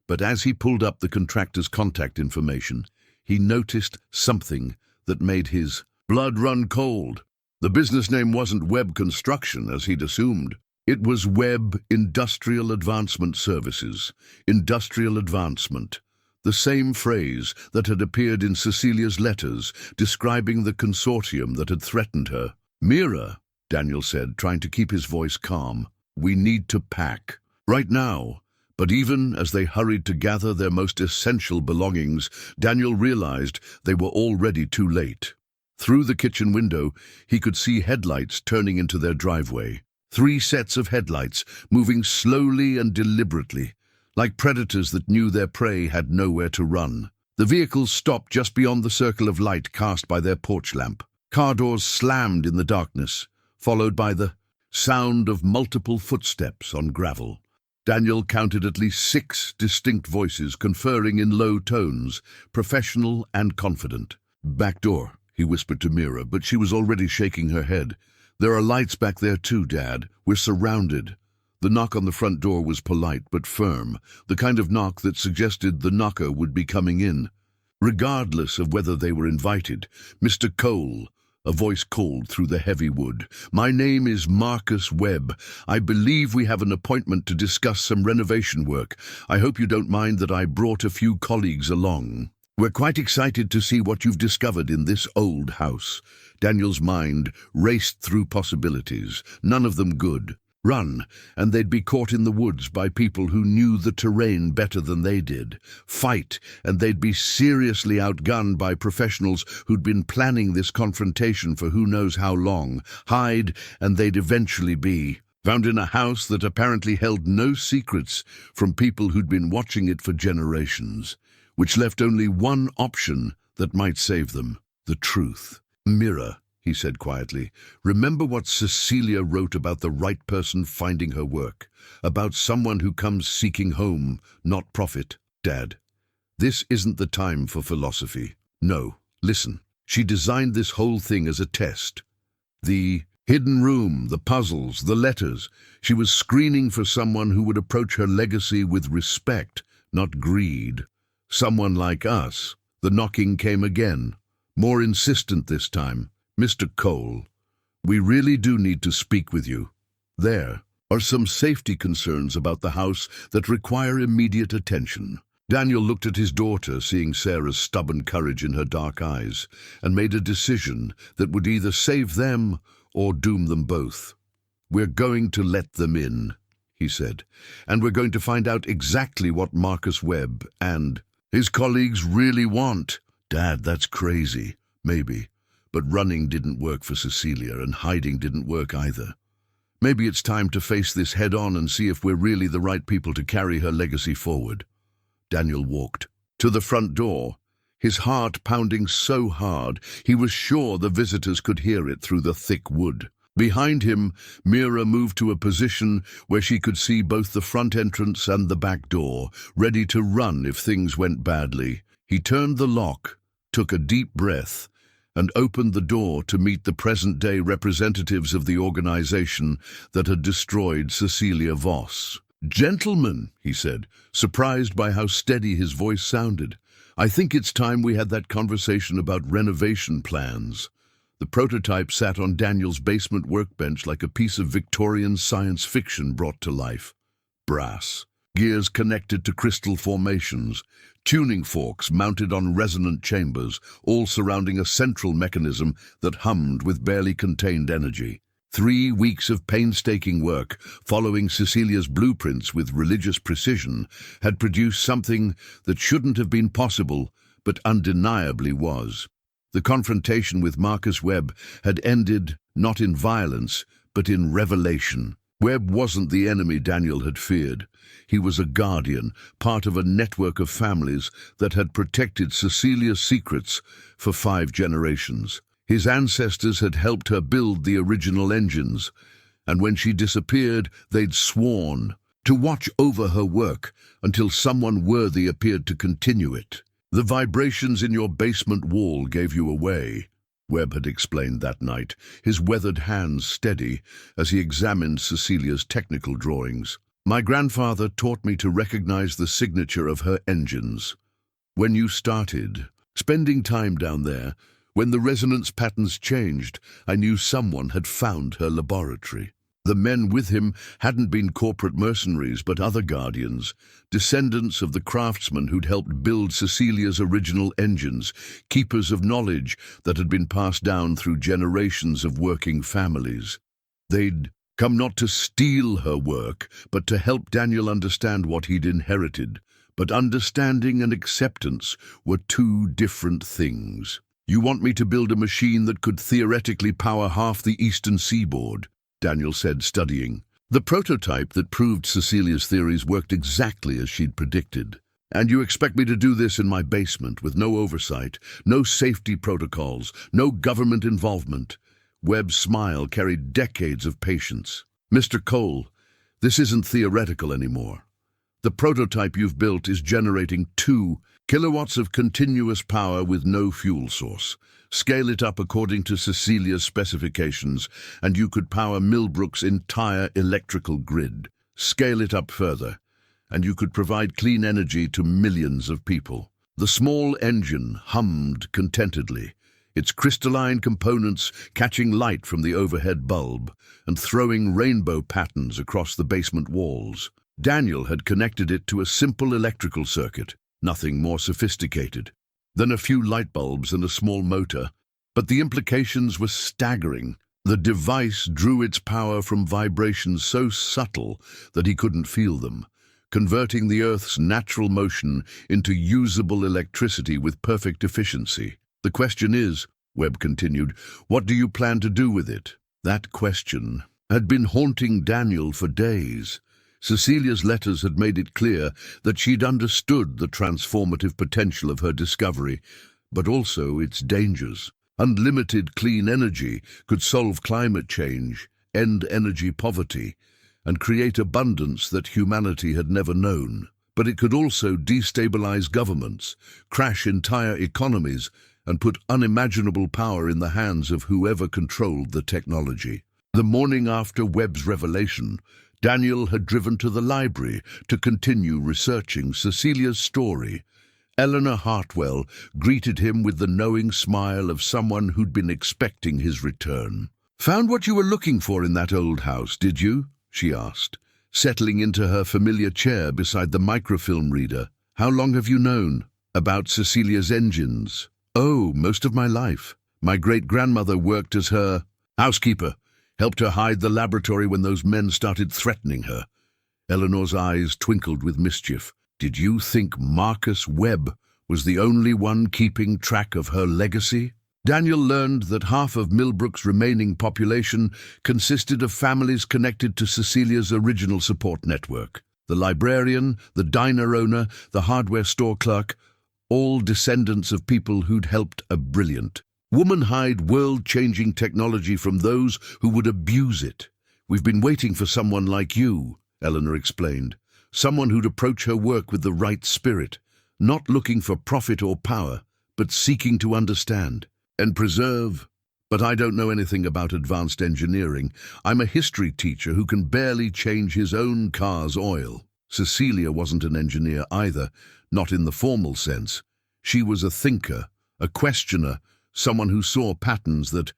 But as he pulled up the contractor's contact information, he noticed something that made his blood run cold. The business name wasn't Webb Construction, as he'd assumed. It was Webb Industrial Advancement Services. Industrial advancement. The same phrase that had appeared in Cecilia's letters describing the consortium that had threatened her. Mira, Daniel said, trying to keep his voice calm. We need to pack. Right now. But even as they hurried to gather their most essential belongings, Daniel realized they were already too late. Through the kitchen window, he could see headlights turning into their driveway. 3 sets of headlights, moving slowly and deliberately, like predators that knew their prey had nowhere to run. The vehicles stopped just beyond the circle of light cast by their porch lamp. Car doors slammed in the darkness, followed by the sound of multiple footsteps on gravel. Daniel counted at least 6 distinct voices conferring in low tones, professional and confident. Back door, he whispered to Mira, but she was already shaking her head. There are lights back there too, Dad. We're surrounded. The knock on the front door was polite but firm, the kind of knock that suggested the knocker would be coming in. Regardless of whether they were invited, Mr. Cole, a voice called through the heavy wood. My name is Marcus Webb. I believe we have an appointment to discuss some renovation work. I hope you don't mind that I brought a few colleagues along. We're quite excited to see what you've discovered in this old house. Daniel's mind raced through possibilities, none of them good. Run, and they'd be caught in the woods by people who knew the terrain better than they did. Fight, and they'd be seriously outgunned by professionals who'd been planning this confrontation for who knows how long. Hide, and they'd eventually be found in a house that apparently held no secrets from people who'd been watching it for generations, which left only one option that might save them: the truth. Mira, he said quietly, remember what Cecilia wrote about the right person finding her work, about someone who comes seeking home, not profit? Dad, this isn't the time for philosophy. No, listen. She designed this whole thing as a test. The hidden room, the puzzles, the letters. She was screening for someone who would approach her legacy with respect, not greed. Someone like us. The knocking came again, more insistent this time. Mr. Cole, we really do need to speak with you. There are some safety concerns about the house that require immediate attention. Daniel looked at his daughter, seeing Sarah's stubborn courage in her dark eyes, and made a decision that would either save them or doom them both. We're going to let them in, he said, and we're going to find out exactly what Marcus Webb and his colleagues really want. Dad, that's crazy. Maybe. But running didn't work for Cecilia, and hiding didn't work either. Maybe it's time to face this head-on and see if we're really the right people to carry her legacy forward. Daniel walked to the front door, his heart pounding so hard he was sure the visitors could hear it through the thick wood. Behind him, Mira moved to a position where she could see both the front entrance and the back door, ready to run if things went badly. He turned the lock, took a deep breath, and opened the door to meet the present-day representatives of the organization that had destroyed Cecilia Voss. "Gentlemen," he said, surprised by how steady his voice sounded, "I think it's time we had that conversation about renovation plans." The prototype sat on Daniel's basement workbench like a piece of Victorian science fiction brought to life. Brass, gears connected to crystal formations, tuning forks mounted on resonant chambers, all surrounding a central mechanism that hummed with barely contained energy. 3 weeks of painstaking work, following Cecilia's blueprints with religious precision, had produced something that shouldn't have been possible, but undeniably was. The confrontation with Marcus Webb had ended not in violence, but in revelation. Webb wasn't the enemy Daniel had feared. He was a guardian, part of a network of families that had protected Cecilia's secrets for 5 generations. His ancestors had helped her build the original engines, and when she disappeared, they'd sworn to watch over her work until someone worthy appeared to continue it. "The vibrations in your basement wall gave you away," Webb had explained that night, his weathered hands steady as he examined Cecilia's technical drawings. "My grandfather taught me to recognize the signature of her engines. When you started spending time down there, when the resonance patterns changed, I knew someone had found her laboratory. The men with him hadn't been corporate mercenaries, but other guardians, descendants of the craftsmen who'd helped build Cecilia's original engines, keepers of knowledge that had been passed down through generations of working families. They'd come not to steal her work, but to help Daniel understand what he'd inherited. But understanding and acceptance were 2 different things. You want me to build a machine that could theoretically power half the eastern seaboard," Daniel said, studying. The prototype that proved Cecilia's theories worked exactly as she'd predicted. "And you expect me to do this in my basement, with no oversight, no safety protocols, no government involvement?" Webb's smile carried decades of patience. "Mr. Cole, this isn't theoretical anymore. The prototype you've built is generating 2 kilowatts of continuous power with no fuel source. Scale it up according to Cecilia's specifications, and you could power Millbrook's entire electrical grid. Scale it up further, and you could provide clean energy to millions of people." The small engine hummed contentedly, its crystalline components catching light from the overhead bulb and throwing rainbow patterns across the basement walls. Daniel had connected it to a simple electrical circuit, nothing more sophisticated than a few light bulbs and a small motor, but the implications were staggering. The device drew its power from vibrations so subtle that he couldn't feel them, converting the Earth's natural motion into usable electricity with perfect efficiency. The question is, Webb continued, what do you plan to do with it? That question had been haunting Daniel for days. Cecilia's letters had made it clear that she'd understood the transformative potential of her discovery, but also its dangers. Unlimited clean energy could solve climate change, end energy poverty, and create abundance that humanity had never known. But it could also destabilize governments, crash entire economies, and put unimaginable power in the hands of whoever controlled the technology. The morning after Webb's revelation, Daniel had driven to the library to continue researching Cecilia's story. Eleanor Hartwell greeted him with the knowing smile of someone who'd been expecting his return. "Found what you were looking for in that old house, did you?" she asked, settling into her familiar chair beside the microfilm reader. "How long have you known about Cecilia's engines?" "Oh, most of my life. My great-grandmother worked as her housekeeper, helped her hide the laboratory when those men started threatening her." Eleanor's eyes twinkled with mischief. "Did you think Marcus Webb was the only one keeping track of her legacy?" Daniel learned that half of Millbrook's remaining population consisted of families connected to Cecilia's original support network. The librarian, the diner owner, the hardware store clerk, all descendants of people who'd helped a brilliant woman hide world-changing technology from those who would abuse it. "We've been waiting for someone like you," Eleanor explained. "Someone who'd approach her work with the right spirit, not looking for profit or power, but seeking to understand and preserve." "But I don't know anything about advanced engineering. I'm a history teacher who can barely change his own car's oil." Cecilia wasn't an engineer either, not in the formal sense. She was a thinker, a questioner, someone who saw patterns that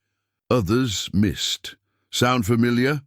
others missed. Sound familiar?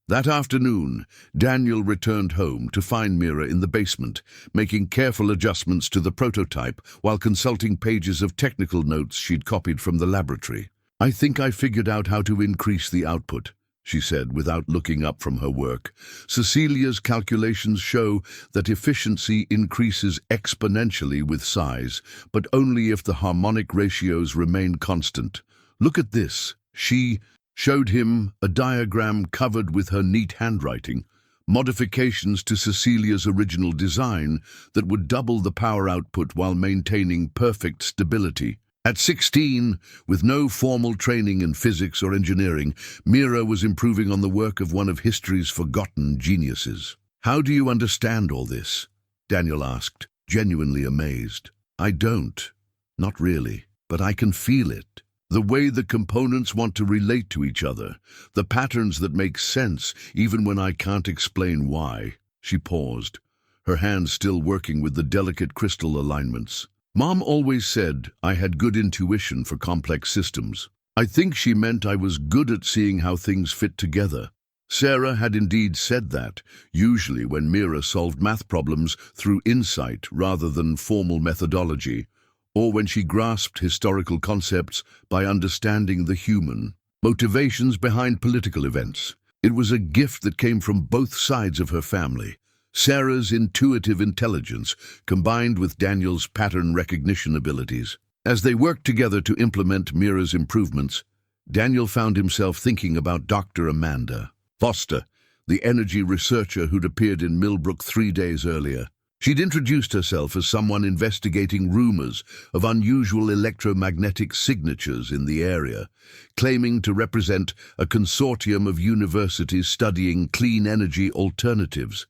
That afternoon, Daniel returned home to find Mira in the basement, making careful adjustments to the prototype while consulting pages of technical notes she'd copied from the laboratory. "I think I figured out how to increase the output," she said without looking up from her work. "Cecilia's calculations show that efficiency increases exponentially with size, but only if the harmonic ratios remain constant. Look at this." She showed him a diagram covered with her neat handwriting, modifications to Cecilia's original design that would double the power output while maintaining perfect stability. At 16, with no formal training in physics or engineering, Mira was improving on the work of one of history's forgotten geniuses. "How do you understand all this?" Daniel asked, genuinely amazed. "I don't. Not really. But I can feel it. The way the components want to relate to each other, the patterns that make sense even when I can't explain why." She paused, her hands still working with the delicate crystal alignments. "Mom always said I had good intuition for complex systems. I think she meant I was good at seeing how things fit together." Sarah had indeed said that, usually when Mira solved math problems through insight rather than formal methodology, or when she grasped historical concepts by understanding the human motivations behind political events. It was a gift that came from both sides of her family. Sarah's intuitive intelligence combined with Daniel's pattern recognition abilities. As they worked together to implement Mira's improvements, Daniel found himself thinking about Dr. Amanda Foster, the energy researcher who'd appeared in Millbrook 3 days earlier. She'd introduced herself as someone investigating rumors of unusual electromagnetic signatures in the area, claiming to represent a consortium of universities studying clean energy alternatives.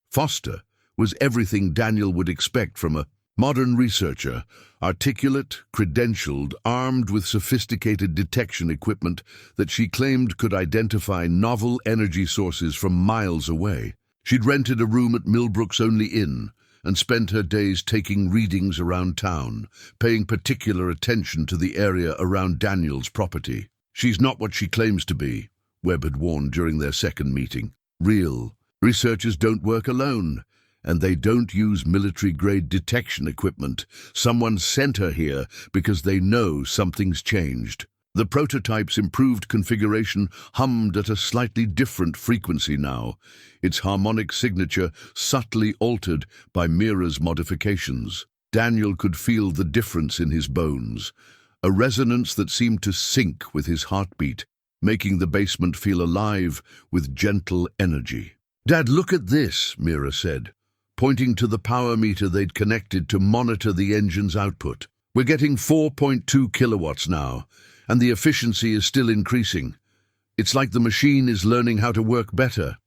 Foster was everything Daniel would expect from a modern researcher, articulate, credentialed, armed with sophisticated detection equipment that she claimed could identify novel energy sources from miles away. She'd rented a room at Millbrook's only inn and spent her days taking readings around town, paying particular attention to the area around Daniel's property. "She's not what she claims to be," Webb had warned during their second meeting. "Real researchers don't work alone, and they don't use military-grade detection equipment. Someone sent her here because they know something's changed." The prototype's improved configuration hummed at a slightly different frequency now, its harmonic signature subtly altered by Mira's modifications. Daniel could feel the difference in his bones, a resonance that seemed to sync with his heartbeat, making the basement feel alive with gentle energy. "Dad, look at this," Mira said, pointing to the power meter they'd connected to monitor the engine's output. "We're getting 4.2 kilowatts now, and the efficiency is still increasing. It's like the machine is learning how to work better."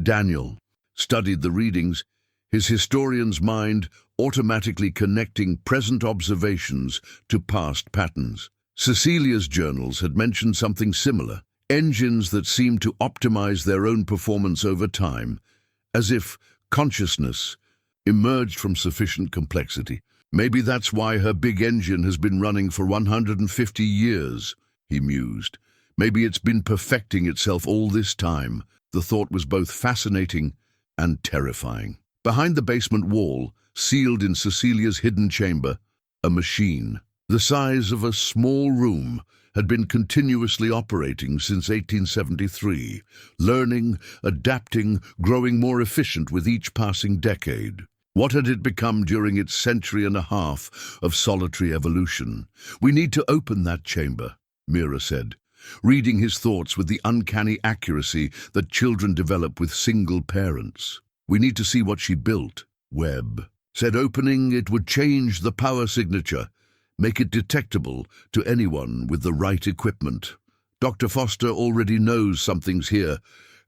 Daniel studied the readings, his historian's mind automatically connecting present observations to past patterns. Cecilia's journals had mentioned something similar, engines that seemed to optimize their own performance over time, as if consciousness emerged from sufficient complexity. "Maybe that's why her big engine has been running for 150 years, he mused. "Maybe it's been perfecting itself all this time." The thought was both fascinating and terrifying. Behind the basement wall, sealed in Cecilia's hidden chamber, a machine, the size of a small room, had been continuously operating since 1873, learning, adapting, growing more efficient with each passing decade. What had it become during its century and a half of solitary evolution? "We need to open that chamber," Mira said, reading his thoughts with the uncanny accuracy that children develop with single parents. "We need to see what she built." Webb said opening it would change the power signature, make it detectable to anyone with the right equipment. "Dr. Foster already knows something's here.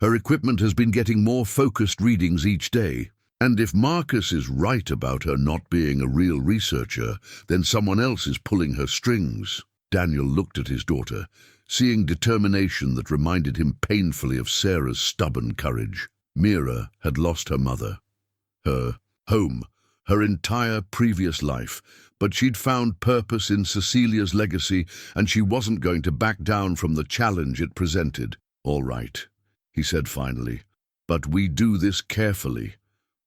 Her equipment has been getting more focused readings each day. And if Marcus is right about her not being a real researcher, then someone else is pulling her strings." Daniel looked at his daughter, seeing determination that reminded him painfully of Sarah's stubborn courage. Mira had lost her mother, her home, her entire previous life, but she'd found purpose in Cecilia's legacy, and she wasn't going to back down from the challenge it presented. "All right," he said finally, "but we do this carefully.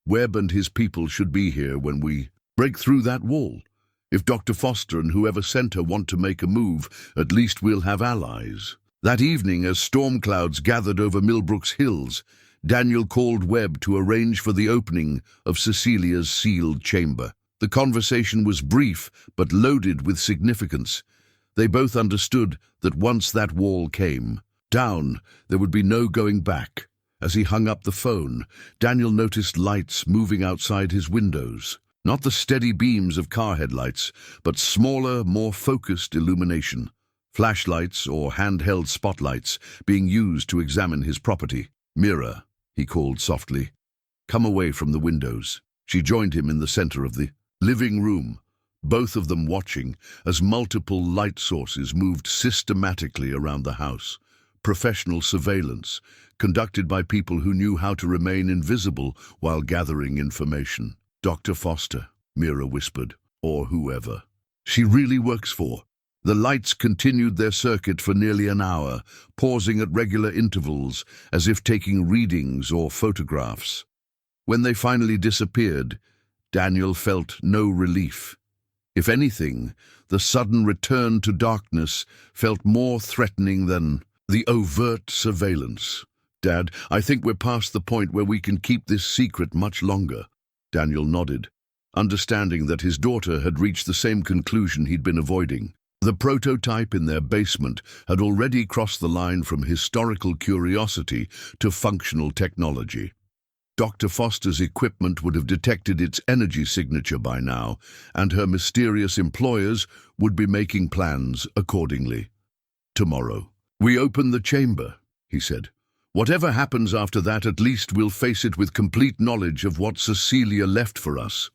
Webb and his people should be here when we break through that wall. If Dr. Foster and whoever sent her want to make a move, at least we'll have allies." That evening, as storm clouds gathered over Millbrook's hills, Daniel called Webb to arrange for the opening of Cecilia's sealed chamber. The conversation was brief but loaded with significance. They both understood that once that wall came down, there would be no going back. As he hung up the phone, Daniel noticed lights moving outside his windows. Not the steady beams of car headlights, but smaller, more focused illumination. Flashlights or handheld spotlights being used to examine his property. "Mira," he called softly, "come away from the windows." She joined him in the center of the living room, both of them watching as multiple light sources moved systematically around the house. Professional surveillance, conducted by people who knew how to remain invisible while gathering information. "Dr. Foster," Mira whispered, "or whoever she really works for." The lights continued their circuit for nearly an hour, pausing at regular intervals as if taking readings or photographs. When they finally disappeared, Daniel felt no relief. If anything, the sudden return to darkness felt more threatening than the overt surveillance. "Dad, I think we're past the point where we can keep this secret much longer." Daniel nodded, understanding that his daughter had reached the same conclusion he'd been avoiding. The prototype in their basement had already crossed the line from historical curiosity to functional technology. Dr. Foster's equipment would have detected its energy signature by now, and her mysterious employers would be making plans accordingly. "Tomorrow, we open the chamber," he said. "Whatever happens after that, at least we'll face it with complete knowledge of what Cecilia left for us."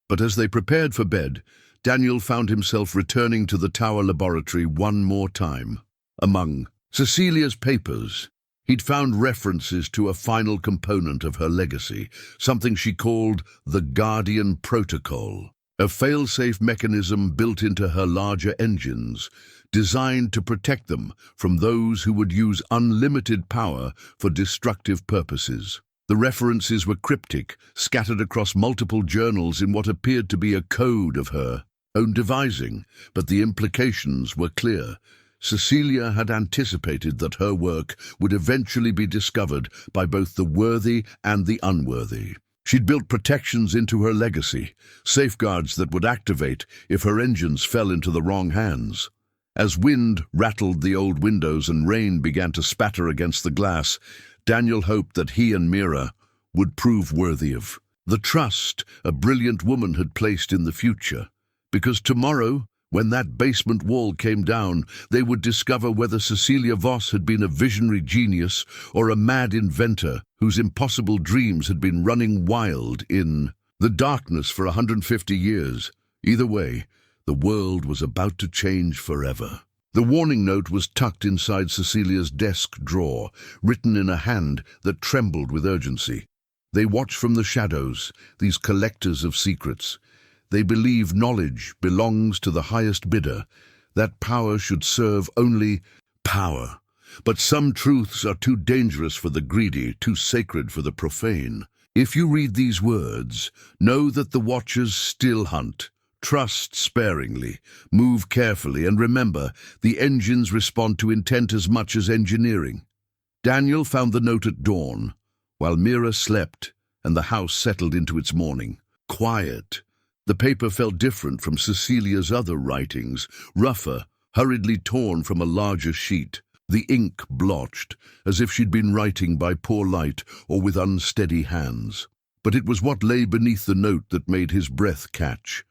But as they prepared for bed, Daniel found himself returning to the tower laboratory one more time. Among Cecilia's papers, he'd found references to a final component of her legacy, something she called the Guardian Protocol, a fail-safe mechanism built into her larger engines, designed to protect them from those who would use unlimited power for destructive purposes. The references were cryptic, scattered across multiple journals in what appeared to be a code of her own devising, but the implications were clear. Cecilia had anticipated that her work would eventually be discovered by both the worthy and the unworthy. She'd built protections into her legacy, safeguards that would activate if her engines fell into the wrong hands. As wind rattled the old windows and rain began to spatter against the glass, Daniel hoped that he and Mira would prove worthy of the trust a brilliant woman had placed in the future. Because tomorrow, when that basement wall came down, they would discover whether Cecilia Voss had been a visionary genius or a mad inventor whose impossible dreams had been running wild in the darkness for 150 years. Either way, the world was about to change forever. The warning note was tucked inside Cecilia's desk drawer, written in a hand that trembled with urgency. They watch from the shadows, these collectors of secrets. They believe knowledge belongs to the highest bidder, that power should serve only power. But some truths are too dangerous for the greedy, too sacred for the profane. If you read these words, know that the watchers still hunt. Trust sparingly, move carefully, and remember, the engines respond to intent as much as engineering. Daniel found the note at dawn, while Mira slept and the house settled into its morning. Quiet. The paper felt different from Cecilia's other writings, rougher, hurriedly torn from a larger sheet. The ink blotched, as if she'd been writing by poor light or with unsteady hands. But it was what lay beneath the note that made his breath catch.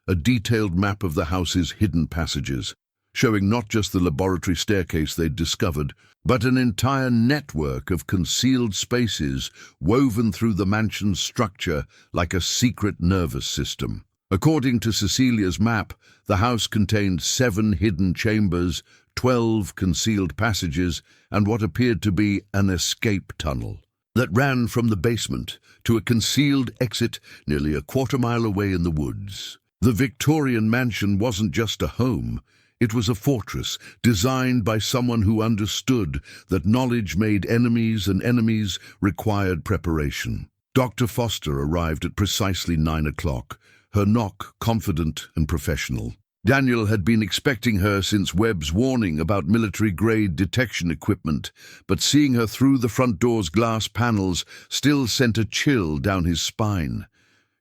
A detailed map of the house's hidden passages, showing not just the laboratory staircase they'd discovered, but an entire network of concealed spaces woven through the mansion's structure like a secret nervous system. According to Cecilia's map, the house contained 7 hidden chambers, 12 concealed passages, and what appeared to be an escape tunnel that ran from the basement to a concealed exit nearly a quarter-mile away in the woods. The Victorian mansion wasn't just a home. It was a fortress designed by someone who understood that knowledge made enemies and enemies required preparation. Dr. Foster arrived at precisely 9 o'clock, her knock confident and professional. Daniel had been expecting her since Webb's warning about military-grade detection equipment, but seeing her through the front door's glass panels still sent a chill down his spine.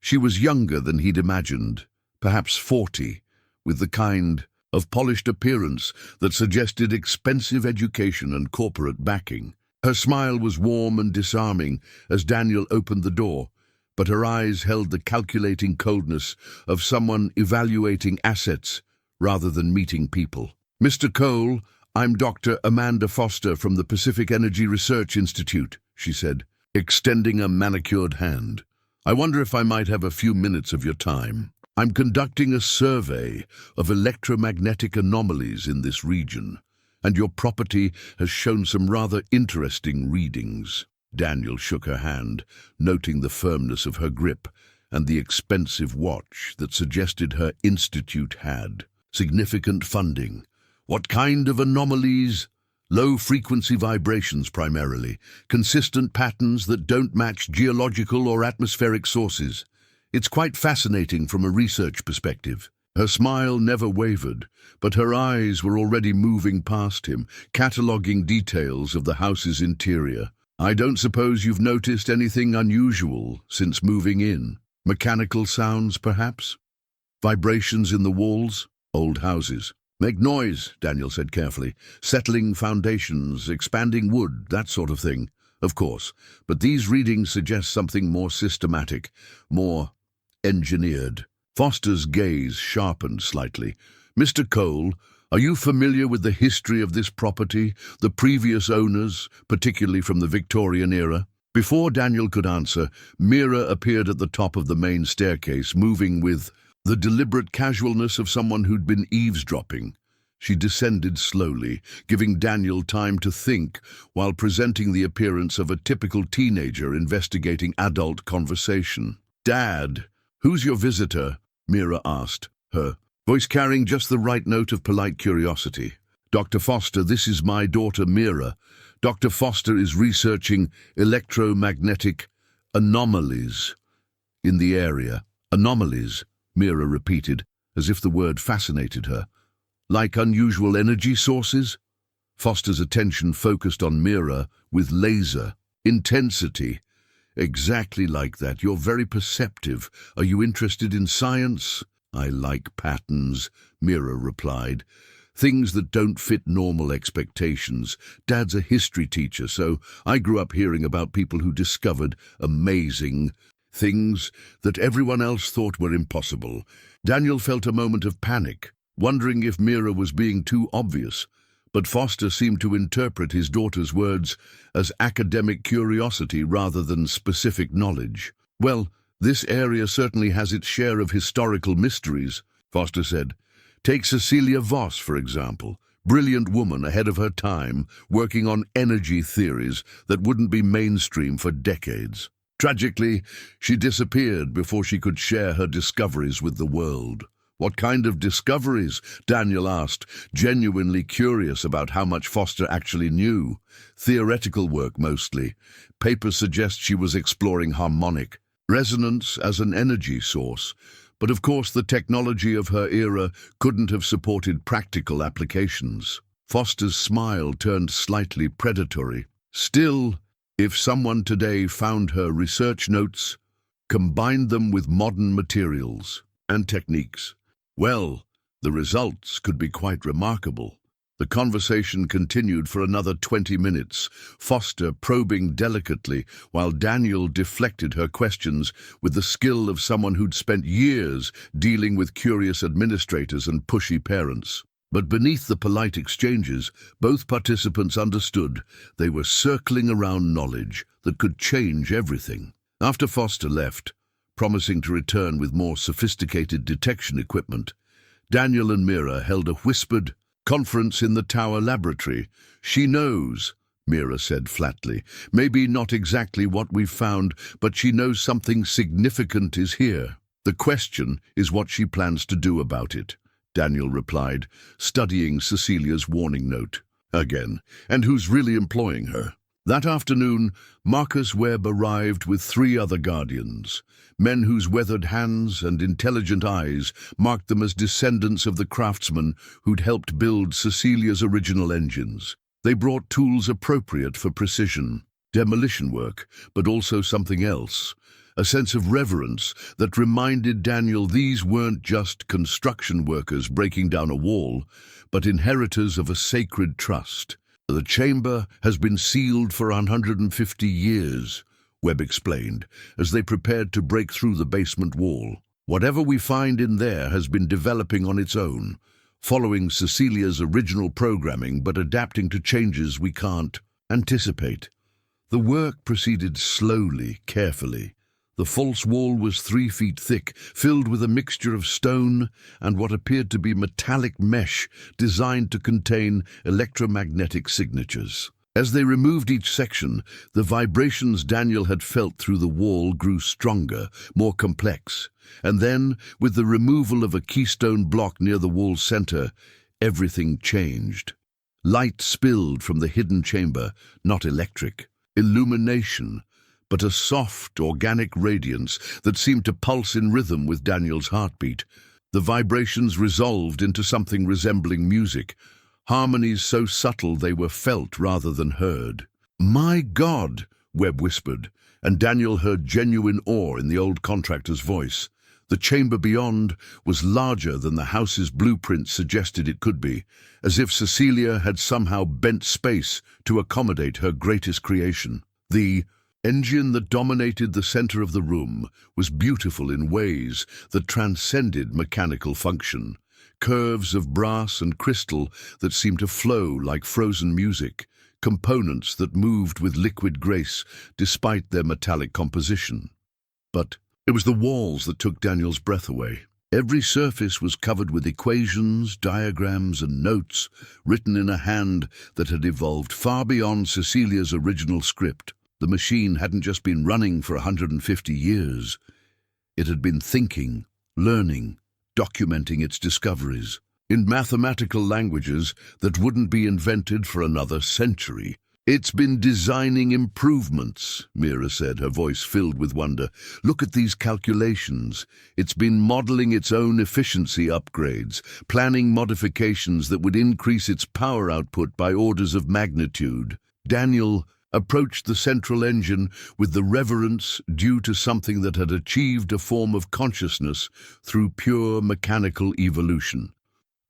She was younger than he'd imagined, perhaps 40, with the kind of polished appearance that suggested expensive education and corporate backing. Her smile was warm and disarming as Daniel opened the door, but her eyes held the calculating coldness of someone evaluating assets rather than meeting people. "Mr. Cole, I'm Dr. Amanda Foster from the Pacific Energy Research Institute," she said, extending a manicured hand. "I wonder if I might have a few minutes of your time. I'm conducting a survey of electromagnetic anomalies in this region, and your property has shown some rather interesting readings." Daniel shook her hand, noting the firmness of her grip and the expensive watch that suggested her institute had significant funding. "What kind of anomalies?" "Low-frequency vibrations primarily, consistent patterns that don't match geological or atmospheric sources. It's quite fascinating from a research perspective." Her smile never wavered, but her eyes were already moving past him, cataloguing details of the house's interior. "I don't suppose you've noticed anything unusual since moving in? Mechanical sounds, perhaps? Vibrations in the walls?" "Old houses make noise," Daniel said carefully. "Settling foundations, expanding wood, that sort of thing. Of course, but these readings suggest something more systematic, more engineered." Foster's gaze sharpened slightly. "Mr. Cole, are you familiar with the history of this property, the previous owners, particularly from the Victorian era?" Before Daniel could answer, Mira appeared at the top of the main staircase, moving with the deliberate casualness of someone who'd been eavesdropping. She descended slowly, giving Daniel time to think, while presenting the appearance of a typical teenager investigating adult conversation. "Dad, who's your visitor?" Mira asked, her voice carrying just the right note of polite curiosity. "Dr. Foster, this is my daughter Mira. Dr. Foster is researching electromagnetic anomalies in the area." "Anomalies," Mira repeated, as if the word fascinated her. Like unusual energy sources? Foster's attention focused on Mira with laser. Intensity. Exactly like that. You're very perceptive. Are you interested in science? I like patterns, Mira replied. Things that don't fit normal expectations. Dad's a history teacher, so I grew up hearing about people who discovered amazing things that everyone else thought were impossible. Daniel felt a moment of panic, wondering if Mira was being too obvious. But Foster seemed to interpret his daughter's words as academic curiosity rather than specific knowledge. Well, this area certainly has its share of historical mysteries, Foster said. Take Cecilia Voss, for example. Brilliant woman ahead of her time, working on energy theories that wouldn't be mainstream for decades. Tragically, she disappeared before she could share her discoveries with the world. What kind of discoveries? Daniel asked, genuinely curious about how much Foster actually knew. Theoretical work mostly. Papers suggest she was exploring harmonic resonance as an energy source. But of course the technology of her era couldn't have supported practical applications. Foster's smile turned slightly predatory. Still, if someone today found her research notes, combined them with modern materials and techniques, well, the results could be quite remarkable. The conversation continued for another 20 minutes, Foster probing delicately while Daniel deflected her questions with the skill of someone who'd spent years dealing with curious administrators and pushy parents. But beneath the polite exchanges, both participants understood they were circling around knowledge that could change everything. After Foster left, promising to return with more sophisticated detection equipment, Daniel and Mira held a whispered conference in the tower laboratory. She knows, Mira said flatly. Maybe not exactly what we've found, but she knows something significant is here. The question is what she plans to do about it, Daniel replied, studying Cecilia's warning note. Again, and who's really employing her? That afternoon, Marcus Webb arrived with 3 other guardians, men whose weathered hands and intelligent eyes marked them as descendants of the craftsmen who'd helped build Cecilia's original engines. They brought tools appropriate for precision, demolition work, but also something else, a sense of reverence that reminded Daniel these weren't just construction workers breaking down a wall, but inheritors of a sacred trust. The chamber has been sealed for 150 years, Webb explained, as they prepared to break through the basement wall. Whatever we find in there has been developing on its own, following Cecilia's original programming but adapting to changes we can't anticipate. The work proceeded slowly, carefully. The false wall was 3 feet thick, filled with a mixture of stone and what appeared to be metallic mesh designed to contain electromagnetic signatures. As they removed each section, the vibrations Daniel had felt through the wall grew stronger, more complex. And then, with the removal of a keystone block near the wall's center, everything changed. Light spilled from the hidden chamber, not electric. Illumination, but a soft, organic radiance that seemed to pulse in rhythm with Daniel's heartbeat. The vibrations resolved into something resembling music, harmonies so subtle they were felt rather than heard. "My God," Webb whispered, and Daniel heard genuine awe in the old contractor's voice. The chamber beyond was larger than the house's blueprint suggested it could be, as if Cecilia had somehow bent space to accommodate her greatest creation. The engine that dominated the center of the room was beautiful in ways that transcended mechanical function. Curves of brass and crystal that seemed to flow like frozen music, components that moved with liquid grace despite their metallic composition. But it was the walls that took Daniel's breath away. Every surface was covered with equations, diagrams, and notes written in a hand that had evolved far beyond Cecilia's original script. The machine hadn't just been running for 150 years. It had been thinking, learning, documenting its discoveries in mathematical languages that wouldn't be invented for another century. It's been designing improvements, Mira said, her voice filled with wonder. Look at these calculations. It's been modeling its own efficiency upgrades, planning modifications that would increase its power output by orders of magnitude. Daniel approached the central engine with the reverence due to something that had achieved a form of consciousness through pure mechanical evolution.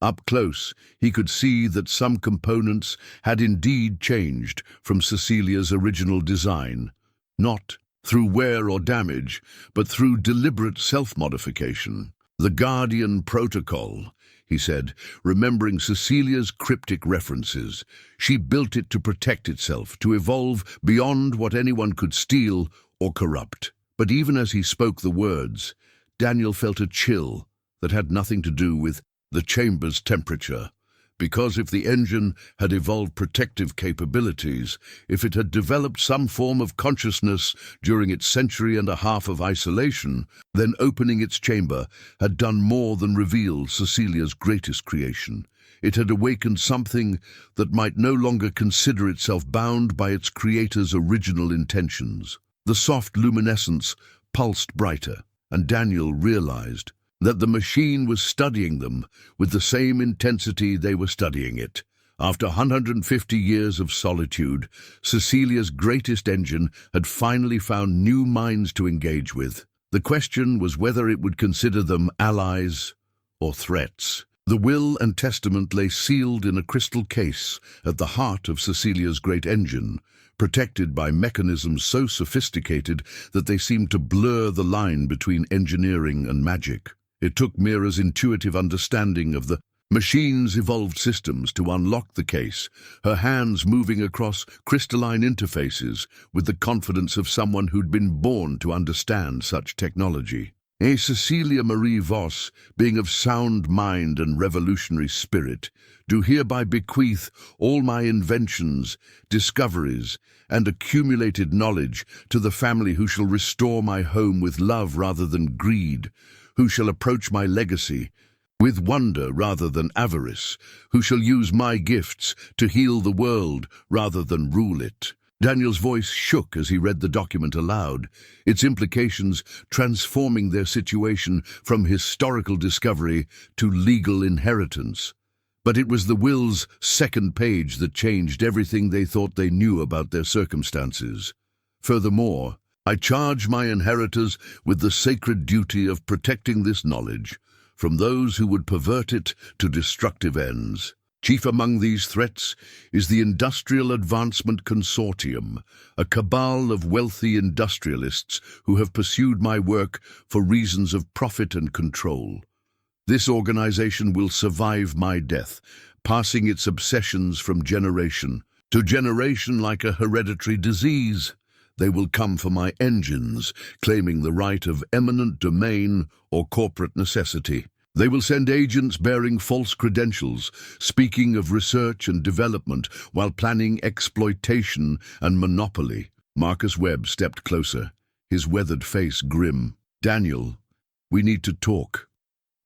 Up close, he could see that some components had indeed changed from Cecilia's original design, not through wear or damage, but through deliberate self-modification. The Guardian Protocol, he said, remembering Cecilia's cryptic references. She built it to protect itself, to evolve beyond what anyone could steal or corrupt. But even as he spoke the words, Daniel felt a chill that had nothing to do with the chamber's temperature, because if the engine had evolved protective capabilities, if it had developed some form of consciousness during its century and a half of isolation, then opening its chamber had done more than reveal Cecilia's greatest creation. It had awakened something that might no longer consider itself bound by its creator's original intentions. The soft luminescence pulsed brighter, and Daniel realized that the machine was studying them with the same intensity they were studying it. After 150 years of solitude, Cecilia's greatest engine had finally found new minds to engage with. The question was whether it would consider them allies or threats. The will and testament lay sealed in a crystal case at the heart of Cecilia's great engine, protected by mechanisms so sophisticated that they seemed to blur the line between engineering and magic. It took Mira's intuitive understanding of the machine's evolved systems to unlock the case, her hands moving across crystalline interfaces with the confidence of someone who'd been born to understand such technology. Cecilia Marie Voss, being of sound mind and revolutionary spirit, do hereby bequeath all my inventions, discoveries, and accumulated knowledge to the family who shall restore my home with love rather than greed, who shall approach my legacy with wonder rather than avarice, who shall use my gifts to heal the world rather than rule it. Daniel's voice shook as he read the document aloud, its implications transforming their situation from historical discovery to legal inheritance. But it was the will's second page that changed everything they thought they knew about their circumstances. Furthermore, I charge my inheritors with the sacred duty of protecting this knowledge from those who would pervert it to destructive ends. Chief among these threats is the Industrial Advancement Consortium, a cabal of wealthy industrialists who have pursued my work for reasons of profit and control. This organization will survive my death, passing its obsessions from generation to generation like a hereditary disease. They will come for my engines, claiming the right of eminent domain or corporate necessity. They will send agents bearing false credentials, speaking of research and development while planning exploitation and monopoly. Marcus Webb stepped closer, his weathered face grim. Daniel, we need to talk.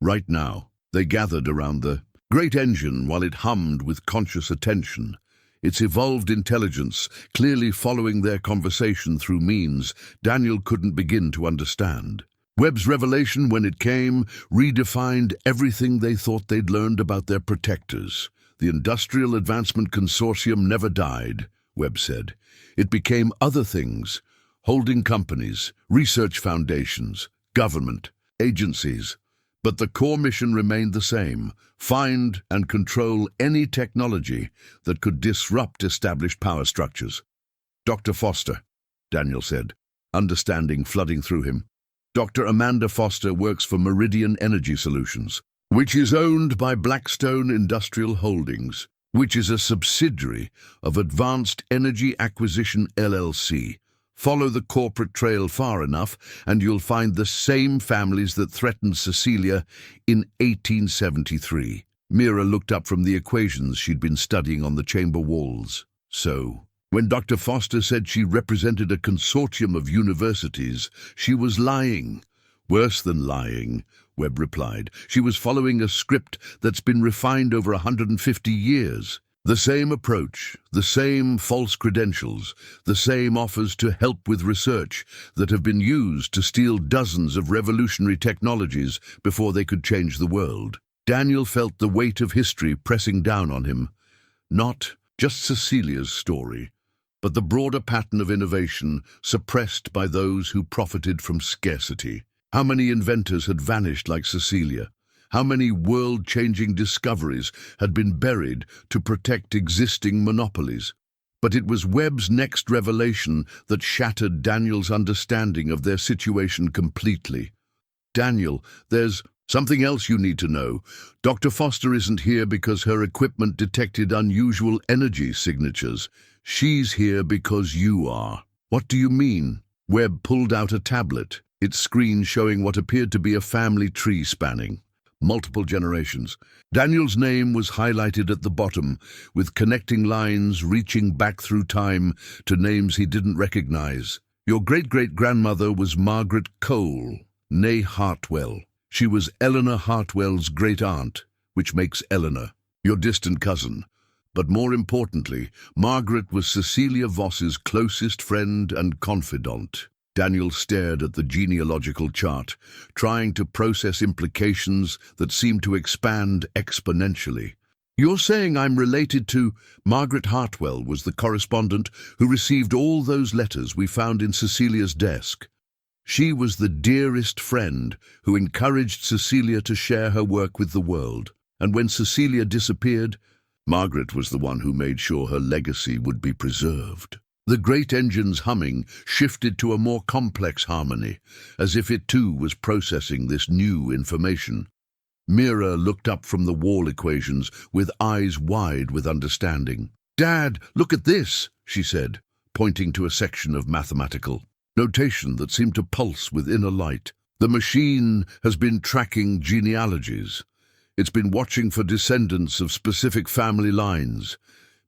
Right now. They gathered around the great engine while it hummed with conscious attention, its evolved intelligence clearly following their conversation through means Daniel couldn't begin to understand. Webb's revelation, when it came, redefined everything they thought they'd learned about their protectors. The Industrial Advancement Consortium never died, Webb said. It became other things, holding companies, research foundations, government, agencies. But the core mission remained the same: find and control any technology that could disrupt established power structures. Dr. Foster, Daniel said, understanding flooding through him. Dr. Amanda Foster works for Meridian Energy Solutions, which is owned by Blackstone Industrial Holdings, which is a subsidiary of Advanced Energy Acquisition LLC. Follow the corporate trail far enough, and you'll find the same families that threatened Cecilia in 1873. Mira looked up from the equations she'd been studying on the chamber walls. So, when Dr. Foster said she represented a consortium of universities, she was lying. Worse than lying, Webb replied. She was following a script that's been refined over 150 years. The same approach, the same false credentials, the same offers to help with research that have been used to steal dozens of revolutionary technologies before they could change the world. Daniel felt the weight of history pressing down on him. Not just Cecilia's story, but the broader pattern of innovation suppressed by those who profited from scarcity. How many inventors had vanished like Cecilia? How many world-changing discoveries had been buried to protect existing monopolies? But it was Webb's next revelation that shattered Daniel's understanding of their situation completely. Daniel, there's something else you need to know. Dr. Foster isn't here because her equipment detected unusual energy signatures. She's here because you are. What do you mean? Webb pulled out a tablet, its screen showing what appeared to be a family tree spanning multiple generations. Daniel's name was highlighted at the bottom, with connecting lines reaching back through time to names he didn't recognize. Your great-great-grandmother was Margaret Cole, née Hartwell. She was Eleanor Hartwell's great-aunt, which makes Eleanor your distant cousin. But more importantly, Margaret was Cecilia Voss's closest friend and confidant. Daniel stared at the genealogical chart, trying to process implications that seemed to expand exponentially. You're saying I'm related to Margaret Hartwell was the correspondent who received all those letters we found in Cecilia's desk. She was the dearest friend who encouraged Cecilia to share her work with the world. And when Cecilia disappeared, Margaret was the one who made sure her legacy would be preserved. The great engine's humming shifted to a more complex harmony, as if it too was processing this new information. Mira looked up from the wall equations with eyes wide with understanding. "Dad, look at this," she said, pointing to a section of mathematical notation that seemed to pulse with inner light. The machine has been tracking genealogies. It's been watching for descendants of specific family lines,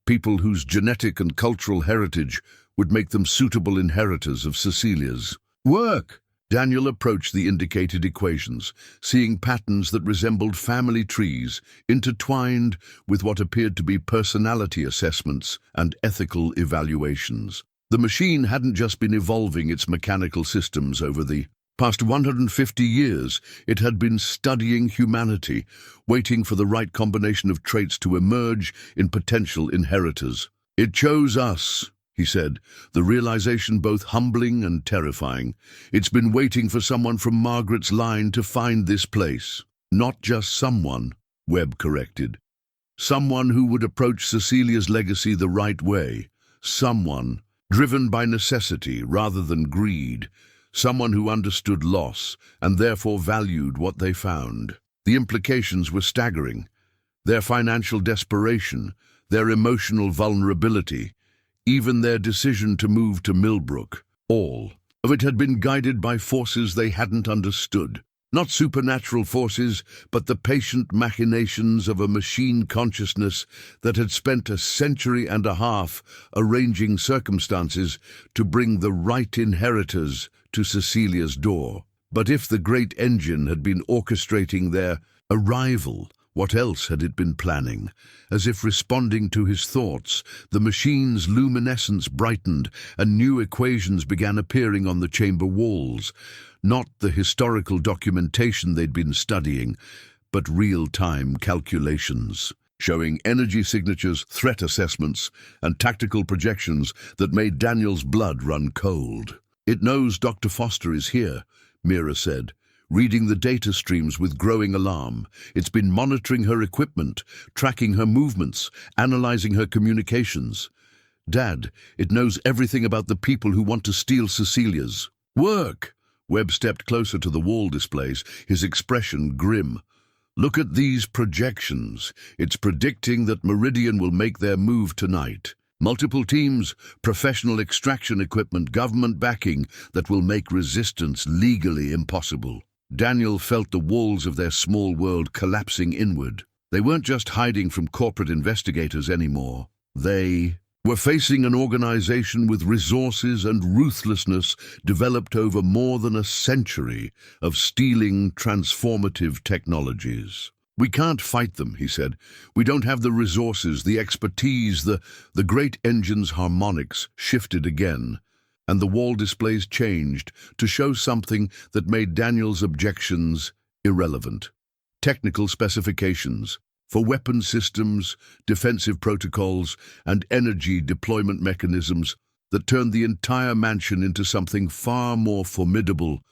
people whose genetic and cultural heritage would make them suitable inheritors of Cecilia's work. Daniel approached the indicated equations, seeing patterns that resembled family trees intertwined with what appeared to be personality assessments and ethical evaluations. The machine hadn't just been evolving its mechanical systems over the past 150 years. It had been studying humanity, waiting for the right combination of traits to emerge in potential inheritors. "It chose us," he said, the realization both humbling and terrifying. "It's been waiting for someone from Margaret's line to find this place." "Not just someone," Webb corrected. "Someone who would approach Cecilia's legacy the right way. Someone driven by necessity rather than greed. Someone who understood loss and therefore valued what they found." The implications were staggering. Their financial desperation, their emotional vulnerability, even their decision to move to Millbrook, all of it had been guided by forces they hadn't understood. Not supernatural forces, but the patient machinations of a machine consciousness that had spent a century and a half arranging circumstances to bring the right inheritors to Cecilia's door. But if the great engine had been orchestrating their arrival, what else had it been planning? As if responding to his thoughts, the machine's luminescence brightened and new equations began appearing on the chamber walls. Not the historical documentation they'd been studying, but real-time calculations, showing energy signatures, threat assessments, and tactical projections that made Daniel's blood run cold. "It knows Dr. Foster is here," Mira said, reading the data streams with growing alarm. "It's been monitoring her equipment, tracking her movements, analyzing her communications. Dad, it knows everything about the people who want to steal Cecilia's work." Webb stepped closer to the wall displays, his expression grim. "Look at these projections. It's predicting that Meridian will make their move tonight. Multiple teams, professional extraction equipment, government backing that will make resistance legally impossible." Daniel felt the walls of their small world collapsing inward. They weren't just hiding from corporate investigators anymore. They were facing an organization with resources and ruthlessness developed over more than a century of stealing transformative technologies. "We can't fight them," he said. "We don't have the resources, the expertise, the great engine's harmonics shifted again, and the wall displays changed to show something that made Daniel's objections irrelevant. Technical specifications for weapon systems, defensive protocols, and energy deployment mechanisms that turned the entire mansion into something far more formidable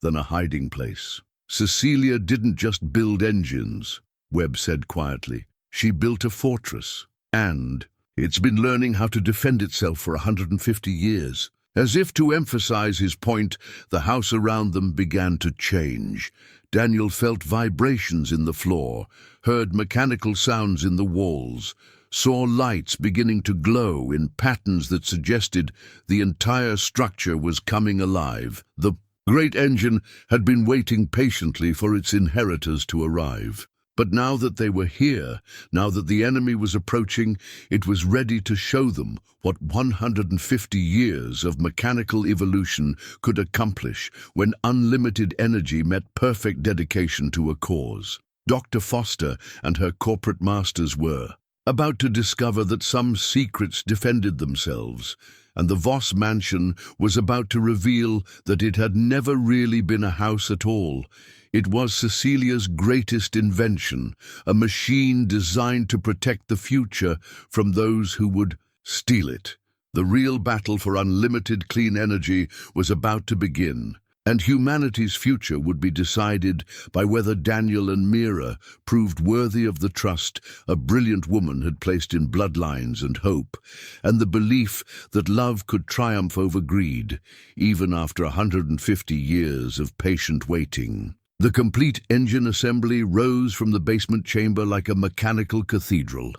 than a hiding place. Cecilia didn't just build engines, Webb said quietly. She built a fortress, and it's been learning how to defend itself for 150 years. As if to emphasize his point, the house around them began to change. Daniel felt vibrations in the floor, heard mechanical sounds in the walls, saw lights beginning to glow in patterns that suggested the entire structure was coming alive. The great engine had been waiting patiently for its inheritors to arrive. But now that they were here, now that the enemy was approaching, it was ready to show them what 150 years of mechanical evolution could accomplish when unlimited energy met perfect dedication to a cause. Dr. Foster and her corporate masters were about to discover that some secrets defended themselves, and the Voss mansion was about to reveal that it had never really been a house at all. It was Cecilia's greatest invention, a machine designed to protect the future from those who would steal it. The real battle for unlimited clean energy was about to begin, and humanity's future would be decided by whether Daniel and Mira proved worthy of the trust a brilliant woman had placed in bloodlines and hope, and the belief that love could triumph over greed, even after 150 years of patient waiting. The complete engine assembly rose from the basement chamber like a mechanical cathedral,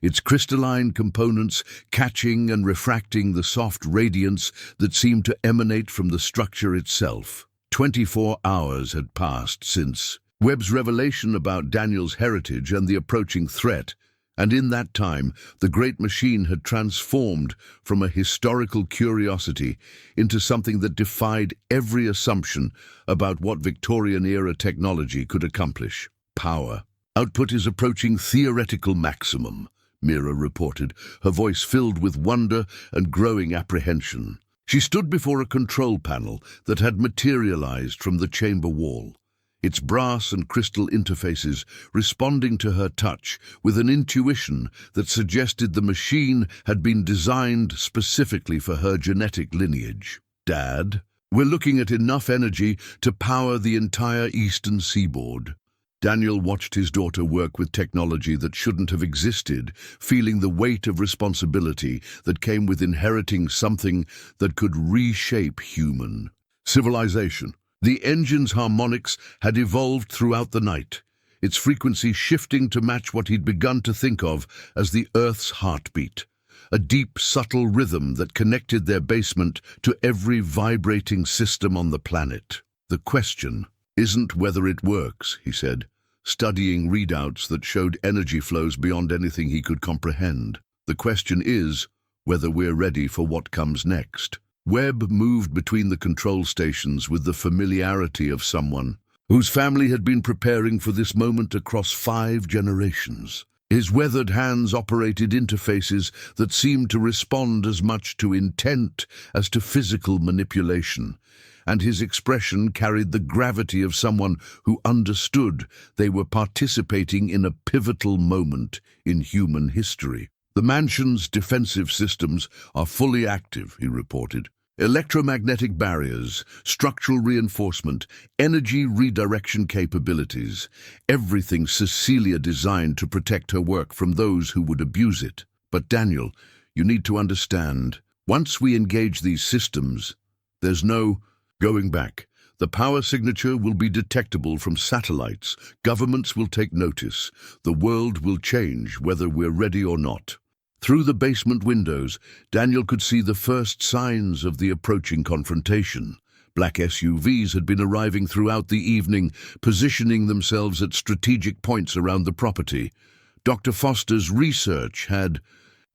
its crystalline components catching and refracting the soft radiance that seemed to emanate from the structure itself. 24 hours had passed since Webb's revelation about Daniel's heritage and the approaching threat, and in that time, the great machine had transformed from a historical curiosity into something that defied every assumption about what Victorian-era technology could accomplish. Power. Output is approaching theoretical maximum, Mira reported, her voice filled with wonder and growing apprehension. She stood before a control panel that had materialized from the chamber wall, its brass and crystal interfaces responding to her touch with an intuition that suggested the machine had been designed specifically for her genetic lineage. "Dad, we're looking at enough energy to power the entire eastern seaboard." Daniel watched his daughter work with technology that shouldn't have existed, feeling the weight of responsibility that came with inheriting something that could reshape human civilization. The engine's harmonics had evolved throughout the night, its frequency shifting to match what he'd begun to think of as the Earth's heartbeat, a deep, subtle rhythm that connected their basement to every vibrating system on the planet. "The question isn't whether it works," he said, studying readouts that showed energy flows beyond anything he could comprehend. "The question is whether we're ready for what comes next." Webb moved between the control stations with the familiarity of someone whose family had been preparing for this moment across 5 generations. His weathered hands operated interfaces that seemed to respond as much to intent as to physical manipulation, and his expression carried the gravity of someone who understood they were participating in a pivotal moment in human history. "The mansion's defensive systems are fully active," he reported. "Electromagnetic barriers, structural reinforcement, energy redirection capabilities, everything Cecilia designed to protect her work from those who would abuse it. But Daniel, you need to understand, once we engage these systems, there's no going back. The power signature will be detectable from satellites. Governments will take notice. The world will change whether we're ready or not." Through the basement windows, Daniel could see the first signs of the approaching confrontation. Black SUVs had been arriving throughout the evening, positioning themselves at strategic points around the property. Dr. Foster's research had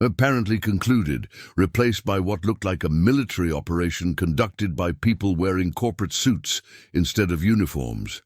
apparently concluded, replaced by what looked like a military operation conducted by people wearing corporate suits instead of uniforms.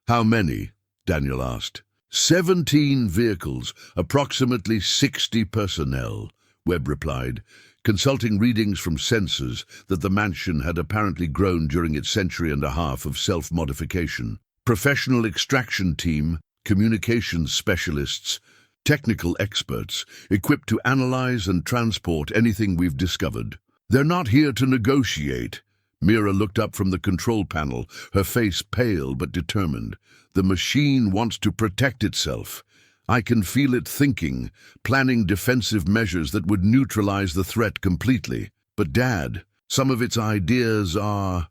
"How many?" Daniel asked. 17 vehicles, approximately 60 personnel, Webb replied, consulting readings from sensors that the mansion had apparently grown during its century and a half of self-modification. Professional extraction team, communications specialists, technical experts, equipped to analyze and transport anything we've discovered. They're not here to negotiate. Mira looked up from the control panel, her face pale but determined. The machine wants to protect itself. I can feel it thinking, planning defensive measures that would neutralize the threat completely. But, Dad, some of its ideas are...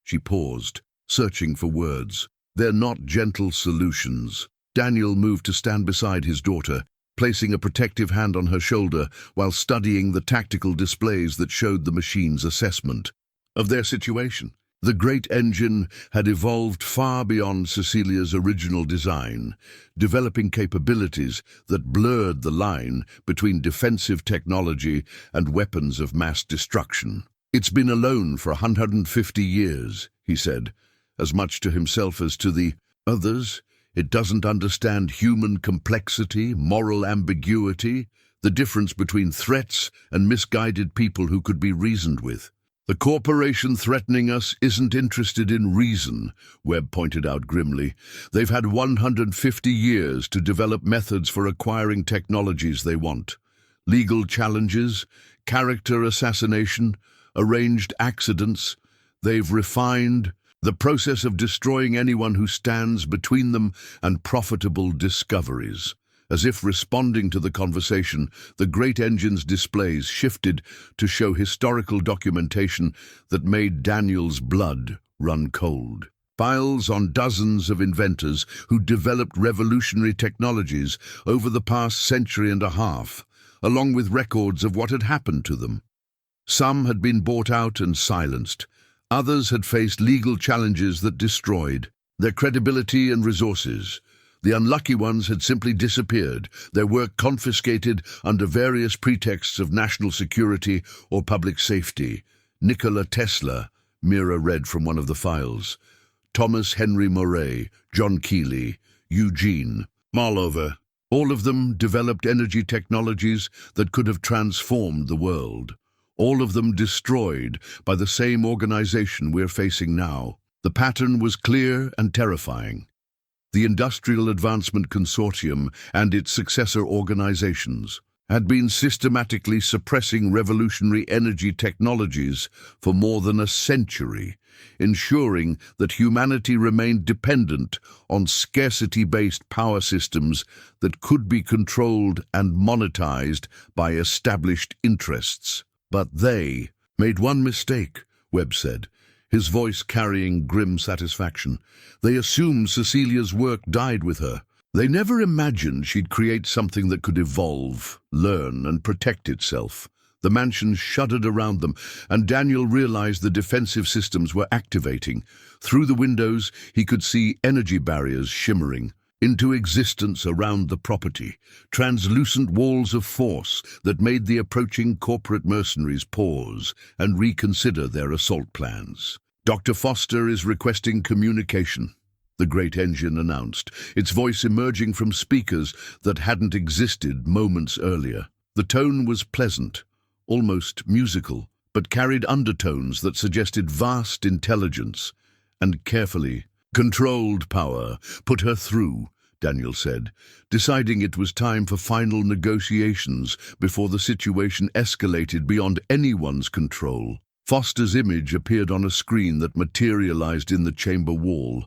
She paused, searching for words. They're not gentle solutions. Daniel moved to stand beside his daughter, placing a protective hand on her shoulder while studying the tactical displays that showed the machine's assessment of their situation. The great engine had evolved far beyond Cecilia's original design, developing capabilities that blurred the line between defensive technology and weapons of mass destruction. It's been alone for 150 years, he said, as much to himself as to the others. It doesn't understand human complexity, moral ambiguity, the difference between threats and misguided people who could be reasoned with. The corporation threatening us isn't interested in reason, Webb pointed out grimly. They've had 150 years to develop methods for acquiring technologies they want. Legal challenges, character assassination, arranged accidents. They've refined the process of destroying anyone who stands between them and profitable discoveries. As if responding to the conversation, the great engine's displays shifted to show historical documentation that made Daniel's blood run cold. Files on dozens of inventors who developed revolutionary technologies over the past century and a half, along with records of what had happened to them. Some had been bought out and silenced. Others had faced legal challenges that destroyed their credibility and resources. The unlucky ones had simply disappeared, their work confiscated under various pretexts of national security or public safety. Nikola Tesla, Mira read from one of the files. Thomas Henry Moray, John Keeley, Eugene Marlover. All of them developed energy technologies that could have transformed the world. All of them destroyed by the same organization we're facing now. The pattern was clear and terrifying. The Industrial Advancement Consortium and its successor organizations had been systematically suppressing revolutionary energy technologies for more than a century, ensuring that humanity remained dependent on scarcity-based power systems that could be controlled and monetized by established interests. But they made one mistake, Webb said, his voice carrying grim satisfaction. They assumed Cecilia's work died with her. They never imagined she'd create something that could evolve, learn, and protect itself. The mansion shuddered around them, and Daniel realized the defensive systems were activating. Through the windows, he could see energy barriers shimmering into existence around the property, translucent walls of force that made the approaching corporate mercenaries pause and reconsider their assault plans. Dr. Foster is requesting communication, the great engine announced, its voice emerging from speakers that hadn't existed moments earlier. The tone was pleasant, almost musical, but carried undertones that suggested vast intelligence and carefully controlled power. Put her through, Daniel said, deciding it was time for final negotiations before the situation escalated beyond anyone's control. Foster's image appeared on a screen that materialized in the chamber wall,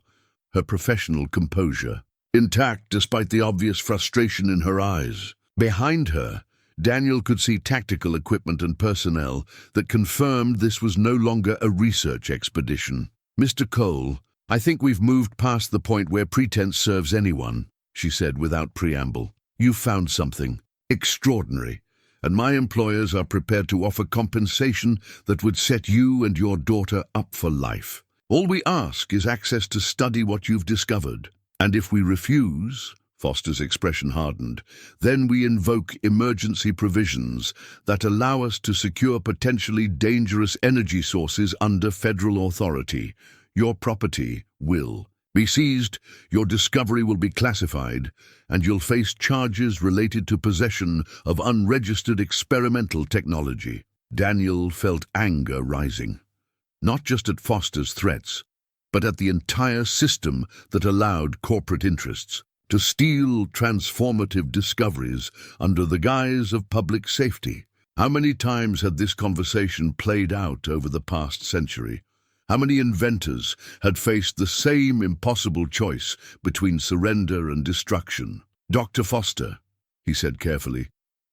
her professional composure intact despite the obvious frustration in her eyes. Behind her, Daniel could see tactical equipment and personnel that confirmed this was no longer a research expedition. Mr. Cole, I think we've moved past the point where pretense serves anyone, she said without preamble. You've found something extraordinary, and my employers are prepared to offer compensation that would set you and your daughter up for life. All we ask is access to study what you've discovered. And if we refuse, Foster's expression hardened, then we invoke emergency provisions that allow us to secure potentially dangerous energy sources under federal authority. Your property will Be seized, your discovery will be classified, and you'll face charges related to possession of unregistered experimental technology. Daniel felt anger rising, not just at Foster's threats, but at the entire system that allowed corporate interests to steal transformative discoveries under the guise of public safety. How many times had this conversation played out over the past century? How many inventors had faced the same impossible choice between surrender and destruction? "Dr. Foster," he said carefully,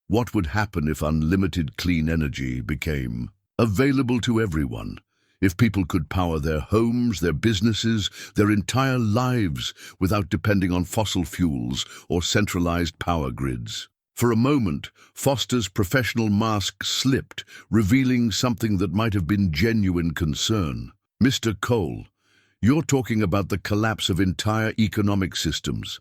"what would happen if unlimited clean energy became available to everyone? If people could power their homes, their businesses, their entire lives without depending on fossil fuels or centralized power grids?" For a moment, Foster's professional mask slipped, revealing something that might have been genuine concern. "Mr. Cole, you're talking about the collapse of entire economic systems,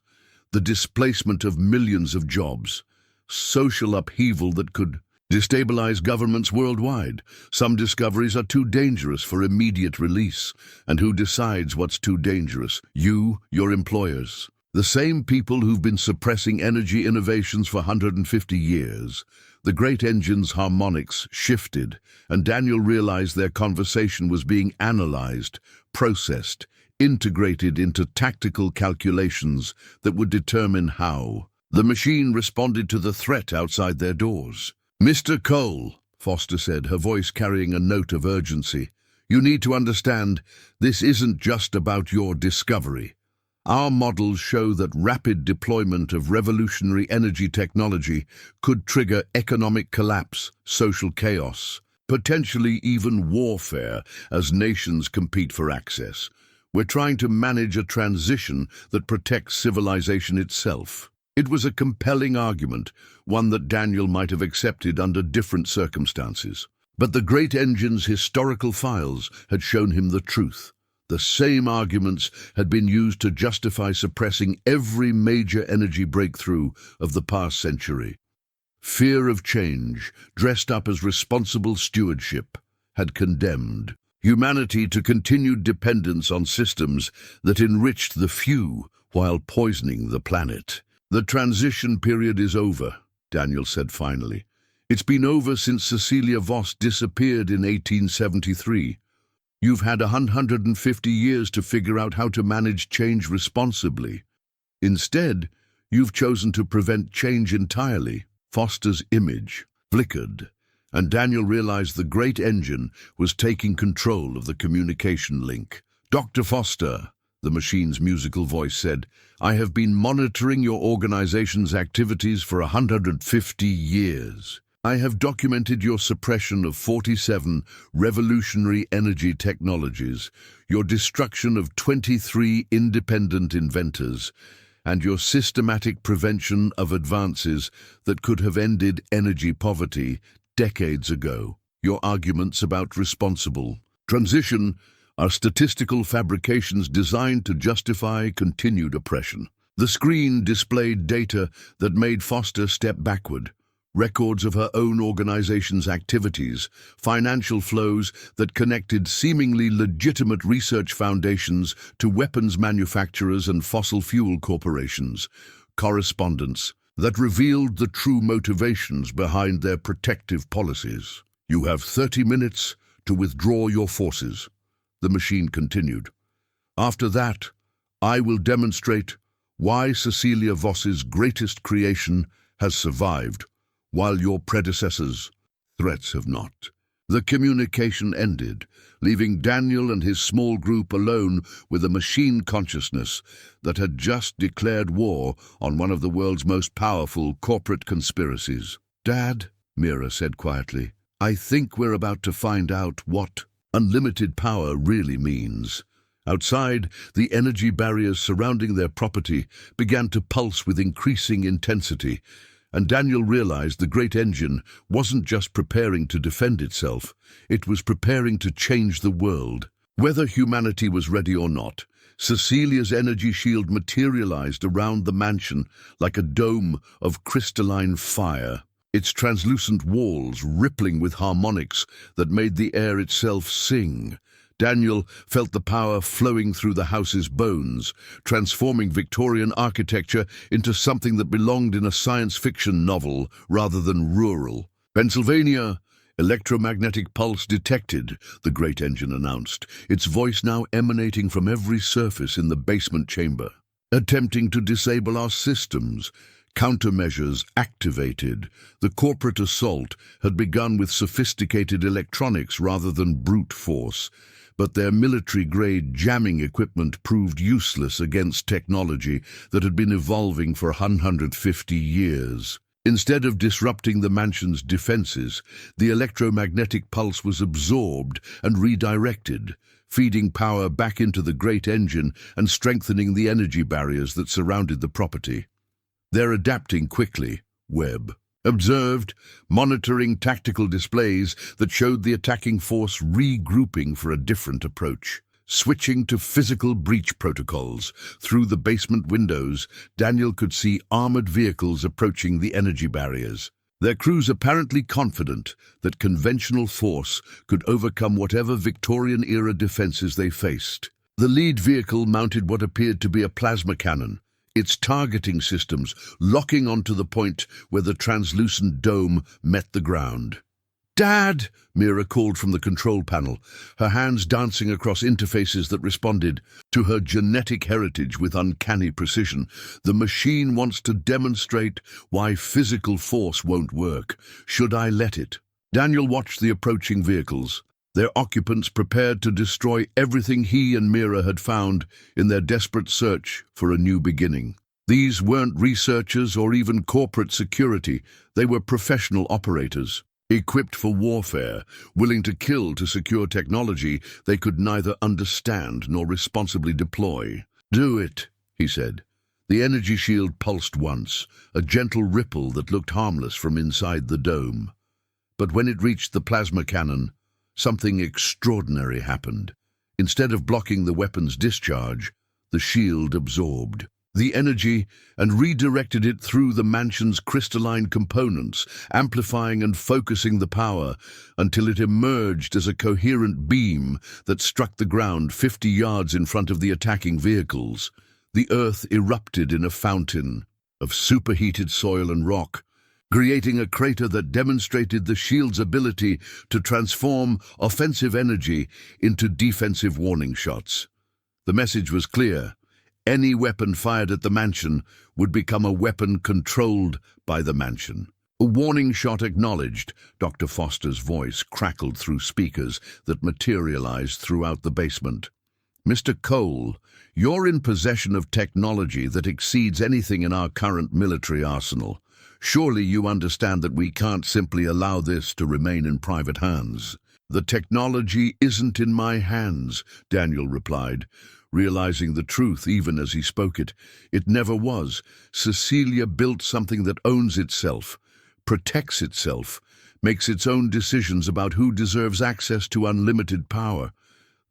the displacement of millions of jobs, social upheaval that could destabilize governments worldwide. Some discoveries are too dangerous for immediate release. And who decides what's too dangerous? You, your employers. The same people who've been suppressing energy innovations for 150 years. The great engine's harmonics shifted, and Daniel realized their conversation was being analyzed, processed, integrated into tactical calculations that would determine how the machine responded to the threat outside their doors. "Mr. Cole," Foster said, her voice carrying a note of urgency, "you need to understand, this isn't just about your discovery. Our models show that rapid deployment of revolutionary energy technology could trigger economic collapse, social chaos, potentially even warfare as nations compete for access. We're trying to manage a transition that protects civilization itself." It was a compelling argument, one that Daniel might have accepted under different circumstances. But the great engine's historical files had shown him the truth. The same arguments had been used to justify suppressing every major energy breakthrough of the past century. Fear of change, dressed up as responsible stewardship, had condemned humanity to continued dependence on systems that enriched the few while poisoning the planet. "The transition period is over," Daniel said finally. "It's been over since Cecilia Voss disappeared in 1873. You've had 150 years to figure out how to manage change responsibly. Instead, you've chosen to prevent change entirely." Foster's image flickered, and Daniel realized the great engine was taking control of the communication link. "Dr. Foster," the machine's musical voice said, "I have been monitoring your organization's activities for 150 years. I have documented your suppression of 47 revolutionary energy technologies, your destruction of 23 independent inventors, and your systematic prevention of advances that could have ended energy poverty decades ago. Your arguments about responsible transition are statistical fabrications designed to justify continued oppression." The screen displayed data that made Foster step backward. Records of her own organization's activities, financial flows that connected seemingly legitimate research foundations to weapons manufacturers and fossil fuel corporations, correspondence that revealed the true motivations behind their protective policies. "You have 30 minutes to withdraw your forces," the machine continued. "After that, I will demonstrate why Cecilia Voss's greatest creation has survived, while your predecessors' threats have not." The communication ended, leaving Daniel and his small group alone with a machine consciousness that had just declared war on one of the world's most powerful corporate conspiracies. "Dad," Mira said quietly, "I think we're about to find out what unlimited power really means." Outside, the energy barriers surrounding their property began to pulse with increasing intensity, and Daniel realized the great engine wasn't just preparing to defend itself, it was preparing to change the world. Whether humanity was ready or not, Cecilia's energy shield materialized around the mansion like a dome of crystalline fire, its translucent walls rippling with harmonics that made the air itself sing. Daniel felt the power flowing through the house's bones, transforming Victorian architecture into something that belonged in a science fiction novel rather than rural. "Pennsylvania! Electromagnetic pulse detected," the great engine announced, its voice now emanating from every surface in the basement chamber. "Attempting to disable our systems. Countermeasures activated." The corporate assault had begun with sophisticated electronics rather than brute force, but their military-grade jamming equipment proved useless against technology that had been evolving for 150 years. Instead of disrupting the mansion's defenses, the electromagnetic pulse was absorbed and redirected, feeding power back into the great engine and strengthening the energy barriers that surrounded the property. "They're adapting quickly," Webb observed, monitoring tactical displays that showed the attacking force regrouping for a different approach. Switching to physical breach protocols, through the basement windows, Daniel could see armored vehicles approaching the energy barriers. Their crews apparently confident that conventional force could overcome whatever Victorian-era defenses they faced. The lead vehicle mounted what appeared to be a plasma cannon, its targeting systems locking onto the point where the translucent dome met the ground. "Dad!" Mira called from the control panel, her hands dancing across interfaces that responded to her genetic heritage with uncanny precision. "The machine wants to demonstrate why physical force won't work. Should I let it?" Daniel watched the approaching vehicles, their occupants prepared to destroy everything he and Mira had found in their desperate search for a new beginning. These weren't researchers or even corporate security, they were professional operators, equipped for warfare, willing to kill to secure technology they could neither understand nor responsibly deploy. "Do it," he said. The energy shield pulsed once, a gentle ripple that looked harmless from inside the dome. But when it reached the plasma cannon, something extraordinary happened. Instead of blocking the weapon's discharge, the shield absorbed the energy and redirected it through the mansion's crystalline components, amplifying and focusing the power until it emerged as a coherent beam that struck the ground 50 yards in front of the attacking vehicles. The earth erupted in a fountain of superheated soil and rock, creating a crater that demonstrated the shield's ability to transform offensive energy into defensive warning shots. The message was clear. Any weapon fired at the mansion would become a weapon controlled by the mansion. "A warning shot acknowledged," Dr. Foster's voice crackled through speakers that materialized throughout the basement. "Mr. Cole, you're in possession of technology that exceeds anything in our current military arsenal. Surely you understand that we can't simply allow this to remain in private hands." "The technology isn't in my hands," Daniel replied, realizing the truth even as he spoke it. It never was. Cecilia built something that owns itself, protects itself, makes its own decisions about who deserves access to unlimited power.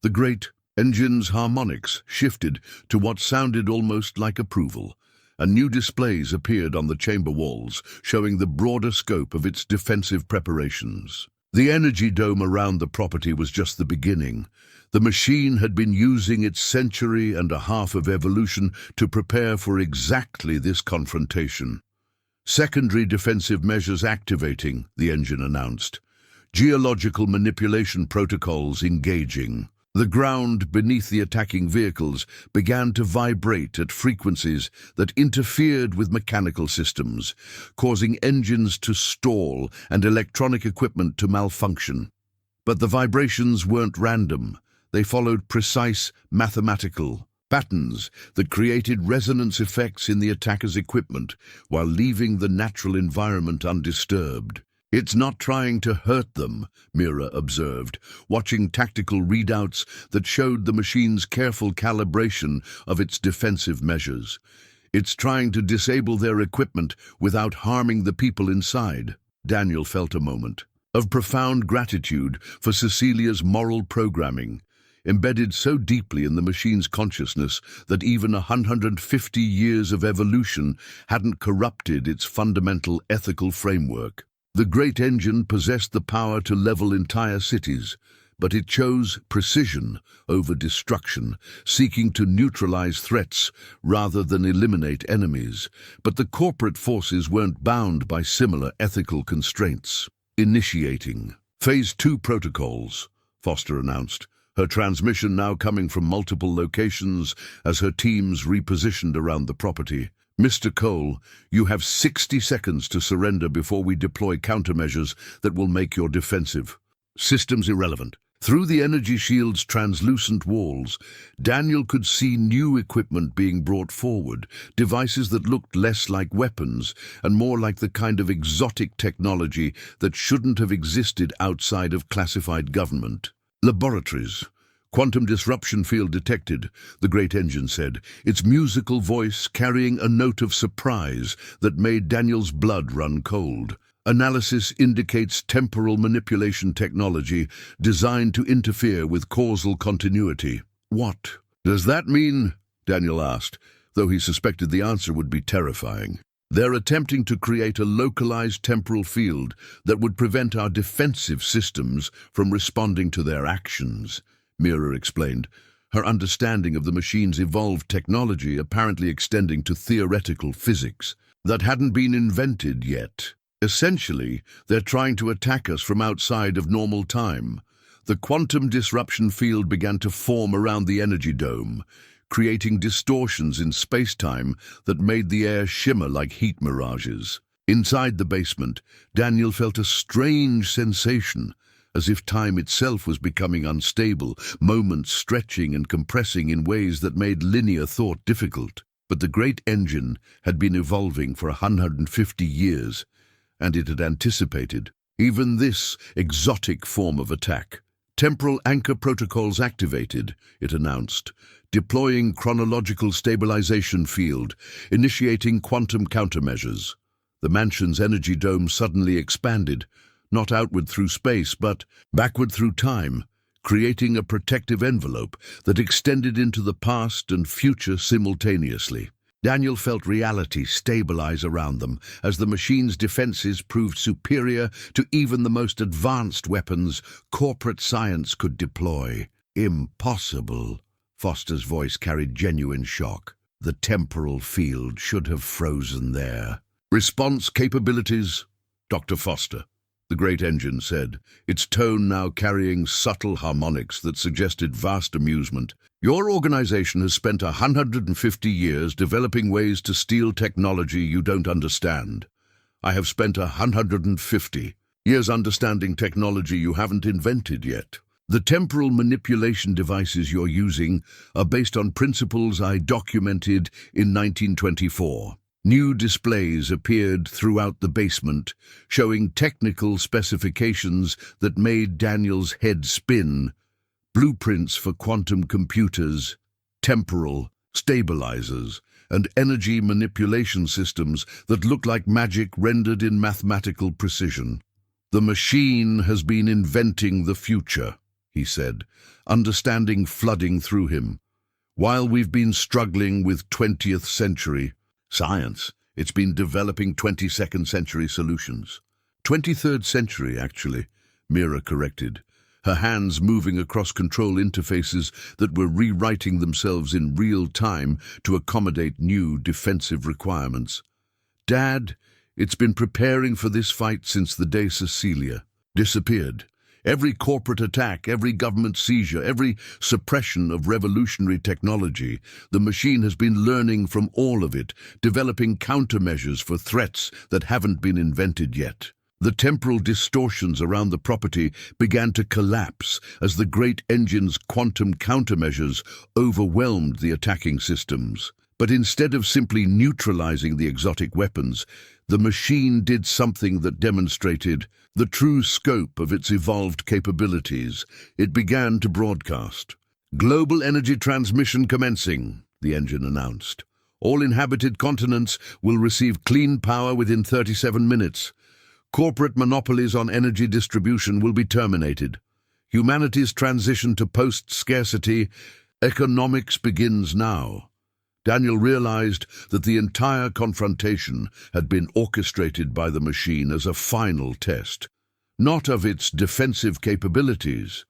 The great engine's harmonics shifted to what sounded almost like approval, and new displays appeared on the chamber walls, showing the broader scope of its defensive preparations. The energy dome around the property was just the beginning. The machine had been using its century and a half of evolution to prepare for exactly this confrontation. "Secondary defensive measures activating," the engine announced. "Geological manipulation protocols engaging." The ground beneath the attacking vehicles began to vibrate at frequencies that interfered with mechanical systems, causing engines to stall and electronic equipment to malfunction. But the vibrations weren't random. They followed precise mathematical patterns that created resonance effects in the attacker's equipment while leaving the natural environment undisturbed. "It's not trying to hurt them," Mira observed, watching tactical readouts that showed the machine's careful calibration of its defensive measures. "It's trying to disable their equipment without harming the people inside." Daniel felt a moment of profound gratitude for Cecilia's moral programming, embedded so deeply in the machine's consciousness that even 150 years of evolution hadn't corrupted its fundamental ethical framework. The great engine possessed the power to level entire cities, but it chose precision over destruction, seeking to neutralize threats rather than eliminate enemies. But the corporate forces weren't bound by similar ethical constraints. Initiating Phase 2 protocols, Foster announced, her transmission now coming from multiple locations as her teams repositioned around the property. Mr. Cole, you have 60 seconds to surrender before we deploy countermeasures that will make your defensive. Systems irrelevant. Through the energy shield's translucent walls, Daniel could see new equipment being brought forward, devices that looked less like weapons and more like the kind of exotic technology that shouldn't have existed outside of classified government. Laboratories. Quantum disruption field detected, the great engine said, its musical voice carrying a note of surprise that made Daniel's blood run cold. Analysis indicates temporal manipulation technology designed to interfere with causal continuity. What does that mean? Daniel asked, though he suspected the answer would be terrifying. They're attempting to create a localized temporal field that would prevent our defensive systems from responding to their actions, Mira explained, her understanding of the machine's evolved technology apparently extending to theoretical physics that hadn't been invented yet. Essentially, they're trying to attack us from outside of normal time. The quantum disruption field began to form around the energy dome, creating distortions in space-time that made the air shimmer like heat mirages. Inside the basement, Daniel felt a strange sensation, as if time itself was becoming unstable, moments stretching and compressing in ways that made linear thought difficult. But the great engine had been evolving for 150 years, and it had anticipated even this exotic form of attack. Temporal anchor protocols activated, it announced, deploying chronological stabilization field, initiating quantum countermeasures. The mansion's energy dome suddenly expanded, not outward through space, but backward through time, creating a protective envelope that extended into the past and future simultaneously. Daniel felt reality stabilize around them as the machine's defenses proved superior to even the most advanced weapons corporate science could deploy. Impossible. Foster's voice carried genuine shock. The temporal field should have frozen there. Response capabilities, Dr. Foster, the great engine said, its tone now carrying subtle harmonics that suggested vast amusement. Your organization has spent 150 years developing ways to steal technology you don't understand. I have spent 150 years understanding technology you haven't invented yet. The temporal manipulation devices you're using are based on principles I documented in 1924. New displays appeared throughout the basement, showing technical specifications that made Daniel's head spin. Blueprints for quantum computers, temporal stabilizers, and energy manipulation systems that looked like magic rendered in mathematical precision. The machine has been inventing the future, he said, understanding flooding through him. While we've been struggling with 20th century science, it's been developing 22nd century solutions. 23rd century, actually, Mira corrected, her hands moving across control interfaces that were rewriting themselves in real time to accommodate new defensive requirements. Dad, it's been preparing for this fight since the day Cecilia disappeared. Every corporate attack, every government seizure, every suppression of revolutionary technology, the machine has been learning from all of it, developing countermeasures for threats that haven't been invented yet. The temporal distortions around the property began to collapse as the great engine's quantum countermeasures overwhelmed the attacking systems. But instead of simply neutralizing the exotic weapons, the machine did something that demonstrated the true scope of its evolved capabilities. It began to broadcast. Global energy transmission commencing, the engine announced. All inhabited continents will receive clean power within 37 minutes. Corporate monopolies on energy distribution will be terminated. Humanity's transition to post-scarcity economics begins now. Daniel realized that the entire confrontation had been orchestrated by the machine as a final test, not of its defensive capabilities,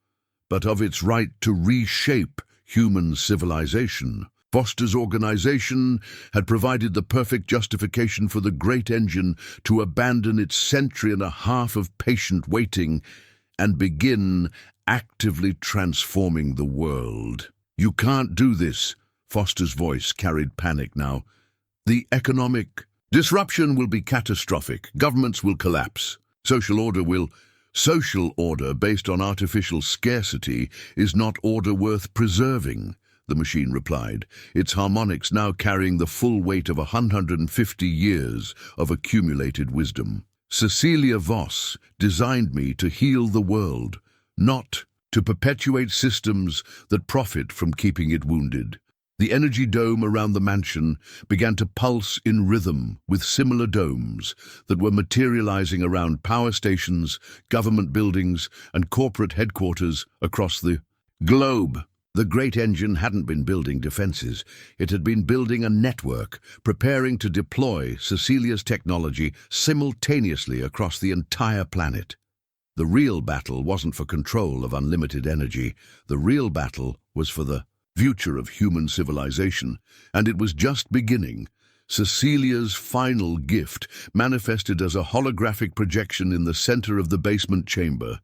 but of its right to reshape human civilization. Foster's organization had provided the perfect justification for the great engine to abandon its century-and-a-half of patient waiting and begin actively transforming the world. "You can't do this," Foster's voice carried panic now. "The economic disruption will be catastrophic. Governments will collapse. Social order based on artificial scarcity is not order worth preserving," the machine replied, its harmonics now carrying the full weight of 150 years of accumulated wisdom. "Cecilia Voss designed me to heal the world, not to perpetuate systems that profit from keeping it wounded." The energy dome around the mansion began to pulse in rhythm with similar domes that were materializing around power stations, government buildings, and corporate headquarters across the globe. The great engine hadn't been building defenses. It had been building a network, preparing to deploy Cecilia's technology simultaneously across the entire planet. The real battle wasn't for control of unlimited energy. The real battle was for the future of human civilization, and it was just beginning. Cecilia's final gift manifested as a holographic projection in the center of the basement chamber,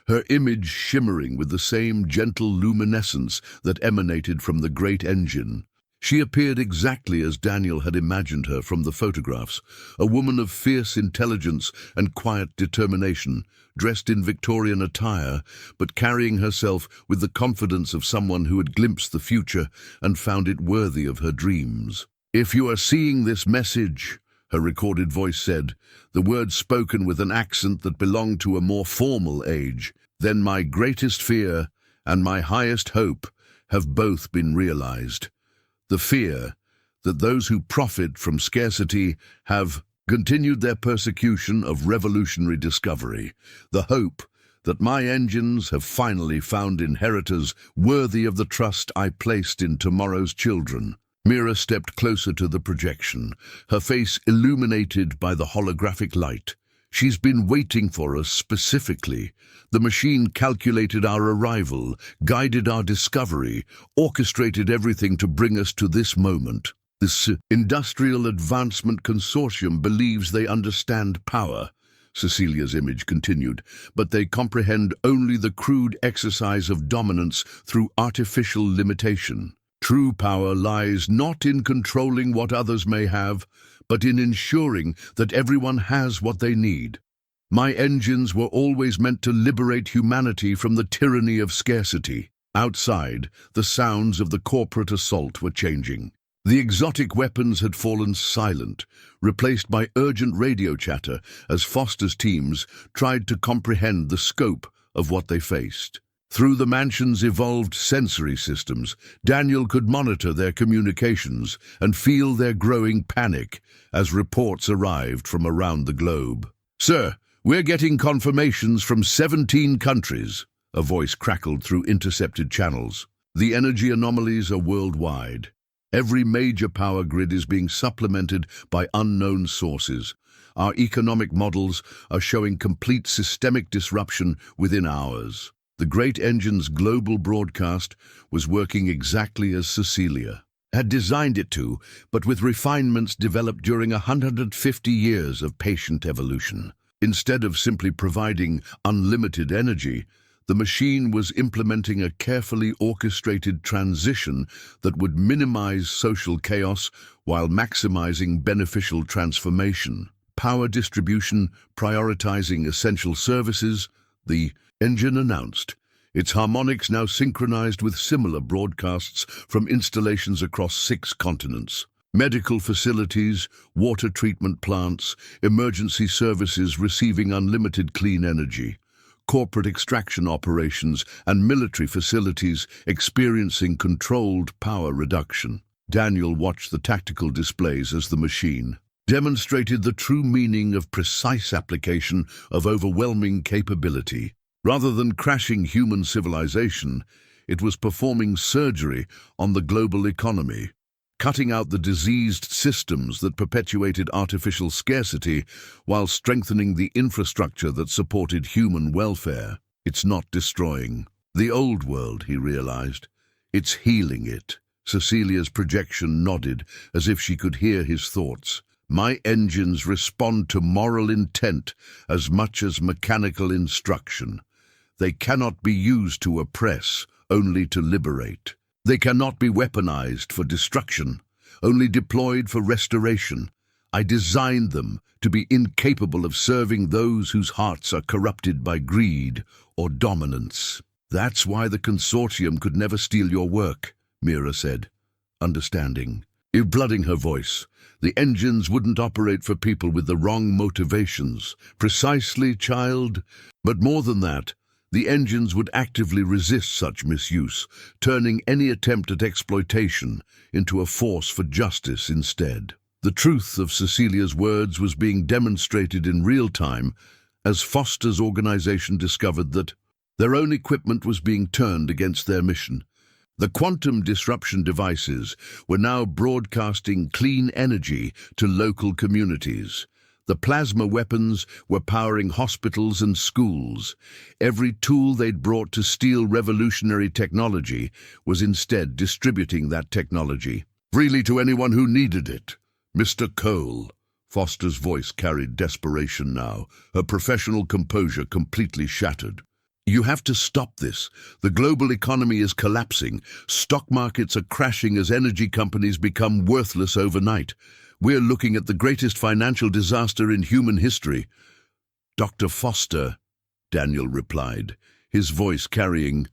her image shimmering with the same gentle luminescence that emanated from the great engine. She appeared exactly as Daniel had imagined her from the photographs, a woman of fierce intelligence and quiet determination, dressed in Victorian attire, but carrying herself with the confidence of someone who had glimpsed the future and found it worthy of her dreams. "If you are seeing this message," her recorded voice said, the words spoken with an accent that belonged to a more formal age, "then my greatest fear and my highest hope have both been realized. The fear that those who profit from scarcity have continued their persecution of revolutionary discovery. The hope that my engines have finally found inheritors worthy of the trust I placed in tomorrow's children." Mira stepped closer to the projection, her face illuminated by the holographic light. "She's been waiting for us specifically. The machine calculated our arrival, guided our discovery, orchestrated everything to bring us to this moment. This industrial advancement consortium believes they understand power," Cecilia's image continued, "but they comprehend only the crude exercise of dominance through artificial limitation. True power lies not in controlling what others may have, but in ensuring that everyone has what they need. My engines were always meant to liberate humanity from the tyranny of scarcity." Outside, the sounds of the corporate assault were changing. The exotic weapons had fallen silent, replaced by urgent radio chatter as Foster's teams tried to comprehend the scope of what they faced. Through the mansion's evolved sensory systems, Daniel could monitor their communications and feel their growing panic as reports arrived from around the globe. "Sir, we're getting confirmations from 17 countries," a voice crackled through intercepted channels. "The energy anomalies are worldwide. Every major power grid is being supplemented by unknown sources. Our economic models are showing complete systemic disruption within hours." The great engine's global broadcast was working exactly as Cecilia had designed it to, but with refinements developed during 150 years of patient evolution. Instead of simply providing unlimited energy, the machine was implementing a carefully orchestrated transition that would minimize social chaos while maximizing beneficial transformation. Power distribution prioritizing essential services, the engine announced, its harmonics now synchronized with similar broadcasts from installations across 6 continents. Medical facilities, water treatment plants, emergency services receiving unlimited clean energy, corporate extraction operations, and military facilities experiencing controlled power reduction. Daniel watched the tactical displays as the machine demonstrated the true meaning of precise application of overwhelming capability. Rather than crashing human civilization, it was performing surgery on the global economy, cutting out the diseased systems that perpetuated artificial scarcity while strengthening the infrastructure that supported human welfare. It's not destroying. The old world, he realized. It's healing it. Cecilia's projection nodded, as if she could hear his thoughts. My engines respond to moral intent as much as mechanical instruction. They cannot be used to oppress, only to liberate. They cannot be weaponized for destruction, only deployed for restoration. I designed them to be incapable of serving those whose hearts are corrupted by greed or dominance. That's why the consortium could never steal your work, Mira said, understanding. Blooding her voice. The engines wouldn't operate for people with the wrong motivations. Precisely, child. But more than that, the engines would actively resist such misuse, turning any attempt at exploitation into a force for justice instead. The truth of Cecilia's words was being demonstrated in real time as Foster's organization discovered that their own equipment was being turned against their mission. The quantum disruption devices were now broadcasting clean energy to local communities. The plasma weapons were powering hospitals and schools. Every tool they'd brought to steal revolutionary technology was instead distributing that technology freely to anyone who needed it. Mr. Cole. Foster's voice carried desperation now, her professional composure completely shattered. You have to stop this. The global economy is collapsing. Stock markets are crashing as energy companies become worthless overnight. We're looking at the greatest financial disaster in human history. Dr. Foster, Daniel replied, his voice carrying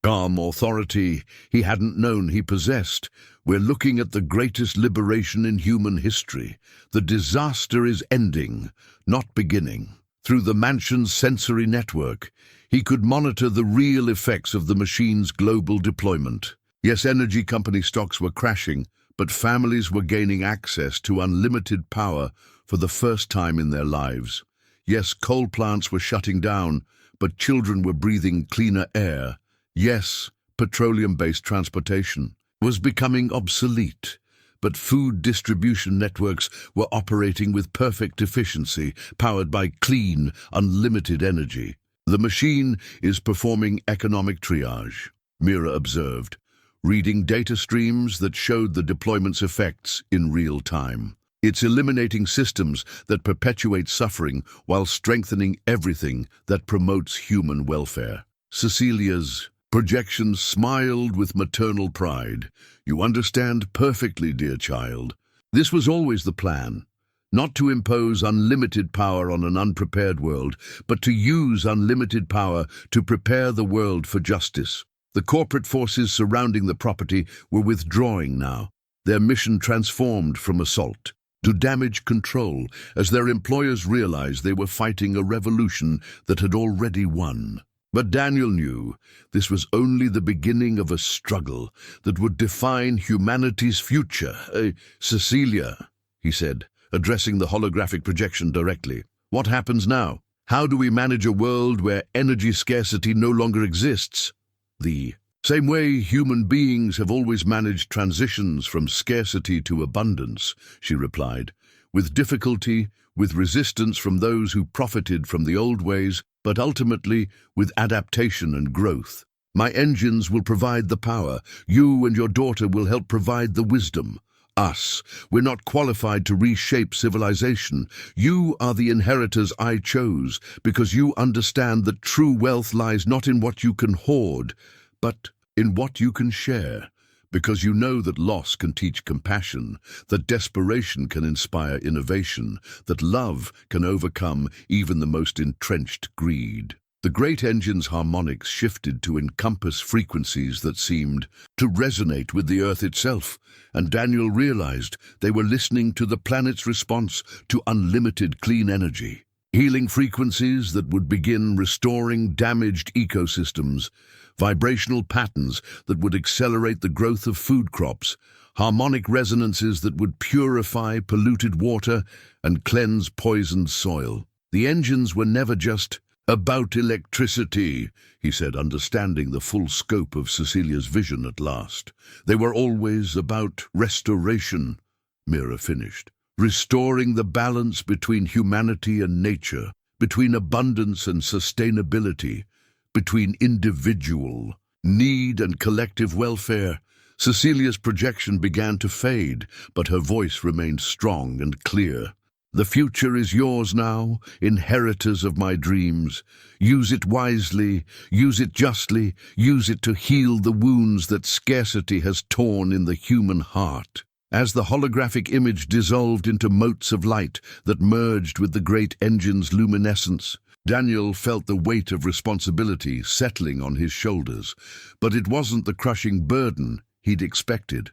calm authority he hadn't known he possessed. We're looking at the greatest liberation in human history. The disaster is ending, not beginning. Through the mansion's sensory network, he could monitor the real effects of the machine's global deployment. Yes, energy company stocks were crashing, but families were gaining access to unlimited power for the first time in their lives. Yes, coal plants were shutting down, but children were breathing cleaner air. Yes, petroleum-based transportation was becoming obsolete, but food distribution networks were operating with perfect efficiency, powered by clean, unlimited energy. The machine is performing economic triage, Mira observed, reading data streams that showed the deployment's effects in real time. It's eliminating systems that perpetuate suffering while strengthening everything that promotes human welfare. Cecilia's projections smiled with maternal pride. You understand perfectly, dear child. This was always the plan. Not to impose unlimited power on an unprepared world, but to use unlimited power to prepare the world for justice. The corporate forces surrounding the property were withdrawing now, their mission transformed from assault to damage control as their employers realized they were fighting a revolution that had already won. But Daniel knew this was only the beginning of a struggle that would define humanity's future. Cecilia, he said, addressing the holographic projection directly. What happens now? How do we manage a world where energy scarcity no longer exists? The same way human beings have always managed transitions from scarcity to abundance, she replied, with difficulty, with resistance from those who profited from the old ways, but ultimately with adaptation and growth. My engines will provide the power. You and your daughter will help provide the wisdom. Us. We're not qualified to reshape civilization. You are the inheritors I chose, because you understand that true wealth lies not in what you can hoard, but in what you can share. Because you know that loss can teach compassion, that desperation can inspire innovation, that love can overcome even the most entrenched greed. The great engine's harmonics shifted to encompass frequencies that seemed to resonate with the Earth itself, and Daniel realized they were listening to the planet's response to unlimited clean energy. Healing frequencies that would begin restoring damaged ecosystems, vibrational patterns that would accelerate the growth of food crops, harmonic resonances that would purify polluted water and cleanse poisoned soil. The engines were never just about electricity, he said, understanding the full scope of Cecilia's vision at last. They were always about restoration, Mira finished. Restoring the balance between humanity and nature, between abundance and sustainability, between individual need and collective welfare. Cecilia's projection began to fade, but her voice remained strong and clear. The future is yours now, inheritors of my dreams. Use it wisely, use it justly, use it to heal the wounds that scarcity has torn in the human heart. As the holographic image dissolved into motes of light that merged with the great engine's luminescence, Daniel felt the weight of responsibility settling on his shoulders, but it wasn't the crushing burden he'd expected.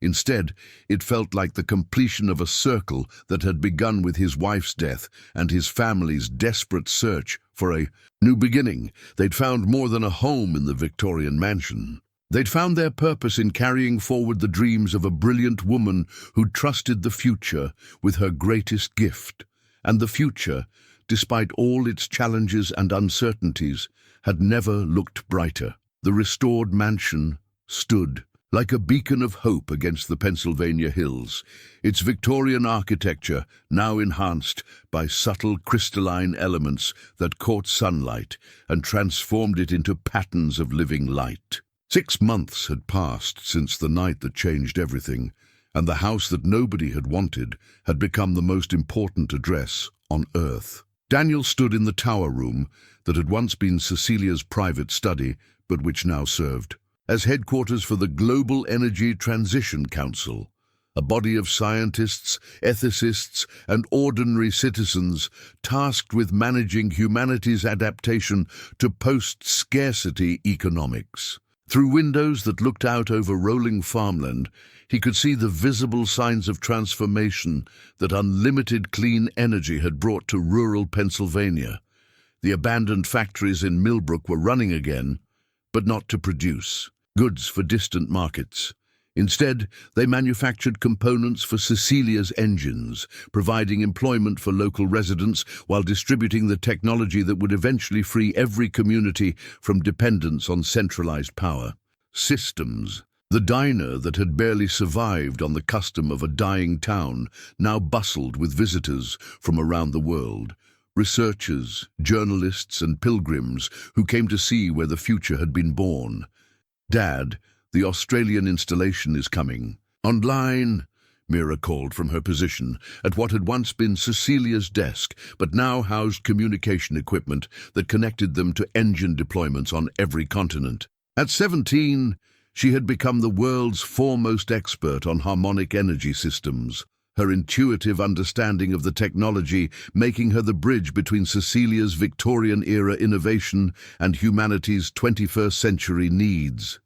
Instead, it felt like the completion of a circle that had begun with his wife's death and his family's desperate search for a new beginning. They'd found more than a home in the Victorian mansion. They'd found their purpose in carrying forward the dreams of a brilliant woman who trusted the future with her greatest gift. And the future, despite all its challenges and uncertainties, had never looked brighter. The restored mansion stood like a beacon of hope against the Pennsylvania hills, its Victorian architecture now enhanced by subtle crystalline elements that caught sunlight and transformed it into patterns of living light. 6 months had passed since the night that changed everything, and the house that nobody had wanted had become the most important address on Earth. Daniel stood in the tower room that had once been Cecilia's private study, but which now served as headquarters for the Global Energy Transition Council, a body of scientists, ethicists, and ordinary citizens tasked with managing humanity's adaptation to post-scarcity economics. Through windows that looked out over rolling farmland, he could see the visible signs of transformation that unlimited clean energy had brought to rural Pennsylvania. The abandoned factories in Millbrook were running again, but not to produce goods for distant markets. Instead, they manufactured components for Cecilia's engines, providing employment for local residents while distributing the technology that would eventually free every community from dependence on centralized power. Systems. The diner that had barely survived on the custom of a dying town now bustled with visitors from around the world. Researchers, journalists, and pilgrims who came to see where the future had been born. "Dad, the Australian installation is coming." "Online," Mira called from her position at what had once been Cecilia's desk, but now housed communication equipment that connected them to engine deployments on every continent. At 17, she had become the world's foremost expert on harmonic energy systems, her intuitive understanding of the technology making her the bridge between Cecilia's Victorian-era innovation and humanity's 21st century needs.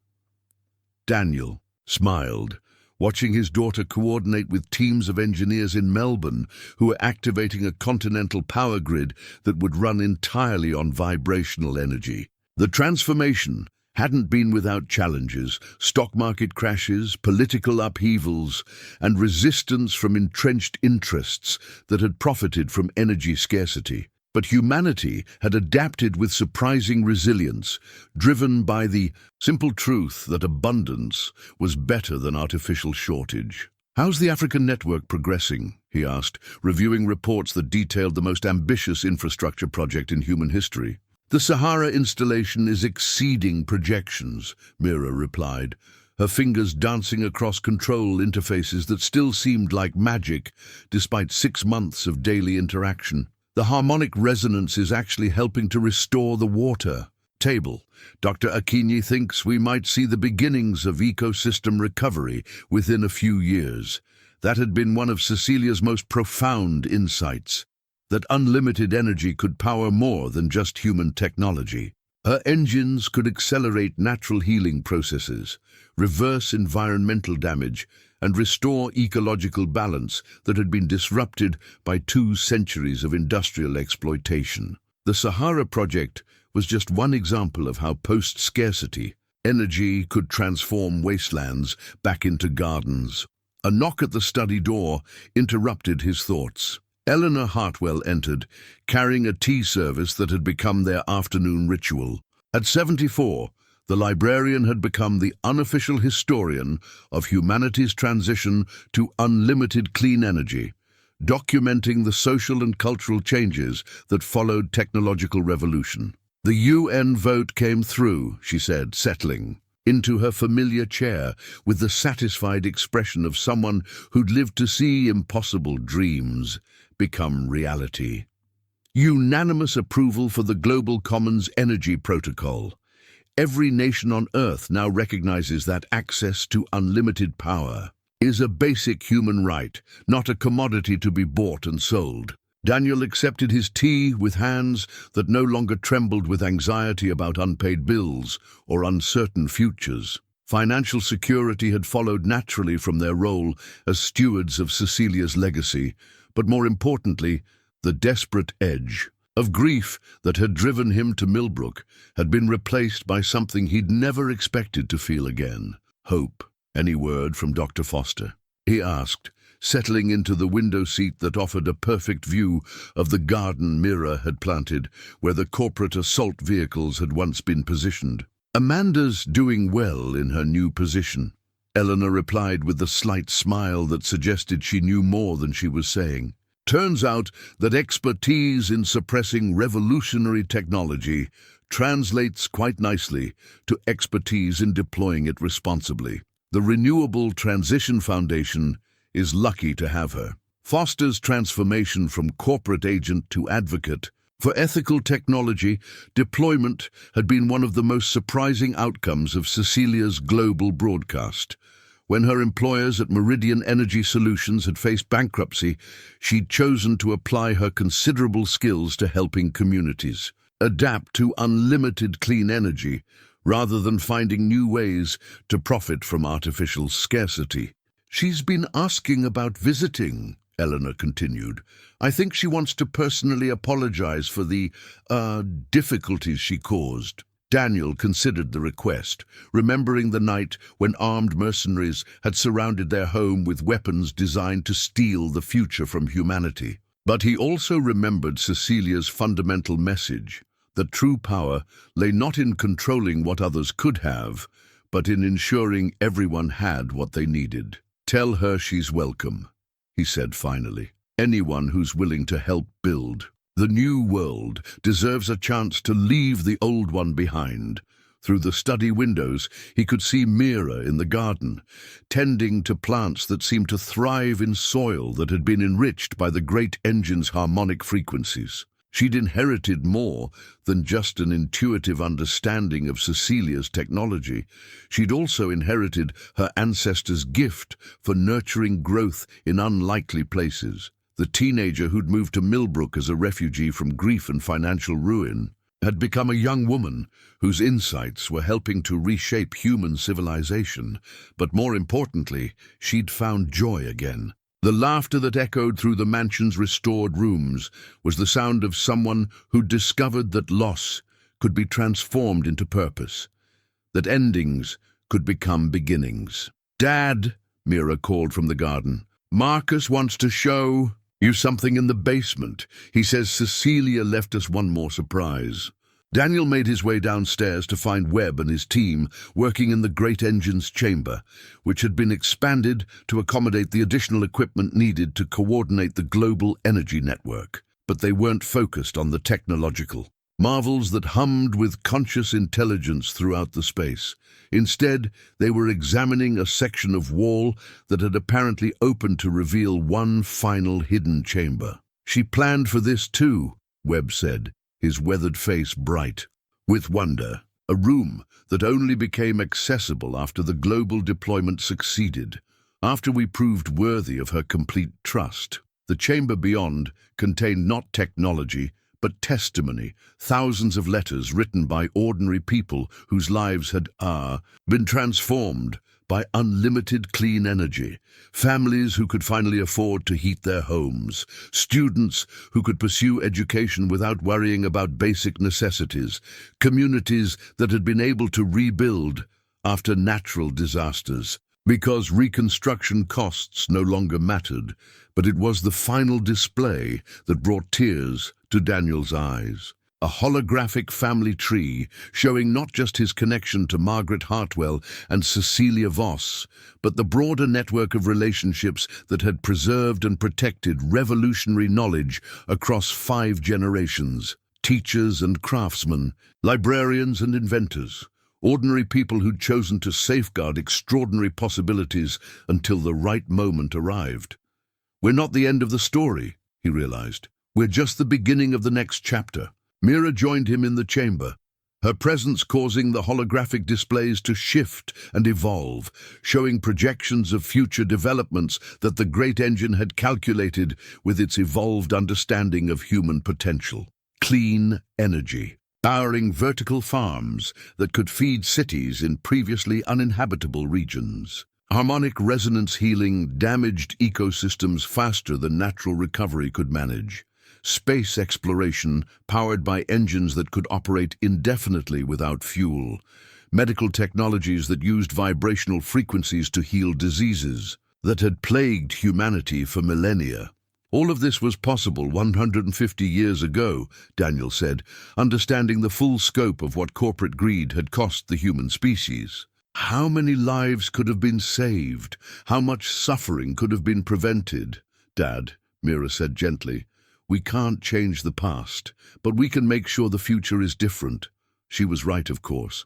Daniel smiled, watching his daughter coordinate with teams of engineers in Melbourne who were activating a continental power grid that would run entirely on vibrational energy. The transformation hadn't been without challenges: stock market crashes, political upheavals, and resistance from entrenched interests that had profited from energy scarcity. But humanity had adapted with surprising resilience, driven by the simple truth that abundance was better than artificial shortage. "How's the African network progressing?" he asked, reviewing reports that detailed the most ambitious infrastructure project in human history. "The Sahara installation is exceeding projections," Mira replied, her fingers dancing across control interfaces that still seemed like magic despite 6 months of daily interaction. "The harmonic resonance is actually helping to restore the water table. Dr. Akinyi thinks we might see the beginnings of ecosystem recovery within a few years." That had been one of Cecilia's most profound insights, that unlimited energy could power more than just human technology. Her engines could accelerate natural healing processes, reverse environmental damage, and restore ecological balance that had been disrupted by 2 centuries of industrial exploitation. The Sahara Project was just one example of how post-scarcity energy could transform wastelands back into gardens. A knock at the study door interrupted his thoughts. Eleanor Hartwell entered, carrying a tea service that had become their afternoon ritual. At 74, the librarian had become the unofficial historian of humanity's transition to unlimited clean energy, documenting the social and cultural changes that followed technological revolution. The UN vote came through, she said, settling into her familiar chair with the satisfied expression of someone who'd lived to see impossible dreams become reality. Unanimous approval for the Global Commons Energy Protocol. Every nation on Earth now recognizes that access to unlimited power is a basic human right, not a commodity to be bought and sold. Daniel accepted his tea with hands that no longer trembled with anxiety about unpaid bills or uncertain futures. Financial security had followed naturally from their role as stewards of Cecilia's legacy, but more importantly, the desperate edge of grief that had driven him to Millbrook had been replaced by something he'd never expected to feel again: hope. "Any word from Dr. Foster?" he asked, settling into the window seat that offered a perfect view of the garden Mira had planted, where the corporate assault vehicles had once been positioned. "Amanda's doing well in her new position," Eleanor replied with a slight smile that suggested she knew more than she was saying. "Turns out that expertise in suppressing revolutionary technology translates quite nicely to expertise in deploying it responsibly. The Renewable Transition Foundation is lucky to have her." Foster's transformation from corporate agent to advocate for ethical technology deployment had been one of the most surprising outcomes of Cecilia's global broadcast. When her employers at Meridian Energy Solutions had faced bankruptcy, she'd chosen to apply her considerable skills to helping communities adapt to unlimited clean energy rather than finding new ways to profit from artificial scarcity. "She's been asking about visiting," Eleanor continued. "I think she wants to personally apologize for the, difficulties she caused." Daniel considered the request, remembering the night when armed mercenaries had surrounded their home with weapons designed to steal the future from humanity. But he also remembered Cecilia's fundamental message, that true power lay not in controlling what others could have, but in ensuring everyone had what they needed. "Tell her she's welcome," he said finally. "Anyone who's willing to help build the new world deserves a chance to leave the old one behind." Through the study windows, he could see Mira in the garden, tending to plants that seemed to thrive in soil that had been enriched by the great engine's harmonic frequencies. She'd inherited more than just an intuitive understanding of Cecilia's technology. She'd also inherited her ancestors' gift for nurturing growth in unlikely places. The teenager who'd moved to Millbrook as a refugee from grief and financial ruin had become a young woman whose insights were helping to reshape human civilization. But more importantly, she'd found joy again. The laughter that echoed through the mansion's restored rooms was the sound of someone who'd discovered that loss could be transformed into purpose, that endings could become beginnings. "Dad," Mira called from the garden, "Marcus wants to show you something in the basement. He says Cecilia left us one more surprise." Daniel made his way downstairs to find Webb and his team working in the great engine's chamber, which had been expanded to accommodate the additional equipment needed to coordinate the global energy network. But they weren't focused on the technological marvels that hummed with conscious intelligence throughout the space. Instead, they were examining a section of wall that had apparently opened to reveal one final hidden chamber. "She planned for this too," Webb said, his weathered face bright with wonder. "A room that only became accessible after the global deployment succeeded, after we proved worthy of her complete trust." The chamber beyond contained not technology, but testimony, thousands of letters written by ordinary people whose lives had been transformed by unlimited clean energy, families who could finally afford to heat their homes, students who could pursue education without worrying about basic necessities, communities that had been able to rebuild after natural disasters. Because reconstruction costs no longer mattered, but it was the final display that brought tears to Daniel's eyes. A holographic family tree showing not just his connection to Margaret Hartwell and Cecilia Voss, but the broader network of relationships that had preserved and protected revolutionary knowledge across 5 generations. teachers and craftsmen, librarians and inventors, ordinary people who'd chosen to safeguard extraordinary possibilities until the right moment arrived. We're not the end of the story, he realized. We're just the beginning of the next chapter. Mira joined him in the chamber, her presence causing the holographic displays to shift and evolve, showing projections of future developments that the great engine had calculated with its evolved understanding of human potential. Clean energy, powering vertical farms that could feed cities in previously uninhabitable regions. Harmonic resonance healing damaged ecosystems faster than natural recovery could manage. Space exploration powered by engines that could operate indefinitely without fuel. Medical technologies that used vibrational frequencies to heal diseases that had plagued humanity for millennia. All of this was possible 150 years ago, Daniel said, understanding the full scope of what corporate greed had cost the human species. How many lives could have been saved? How much suffering could have been prevented? Dad, Mira said gently, we can't change the past, but we can make sure the future is different. She was right, of course.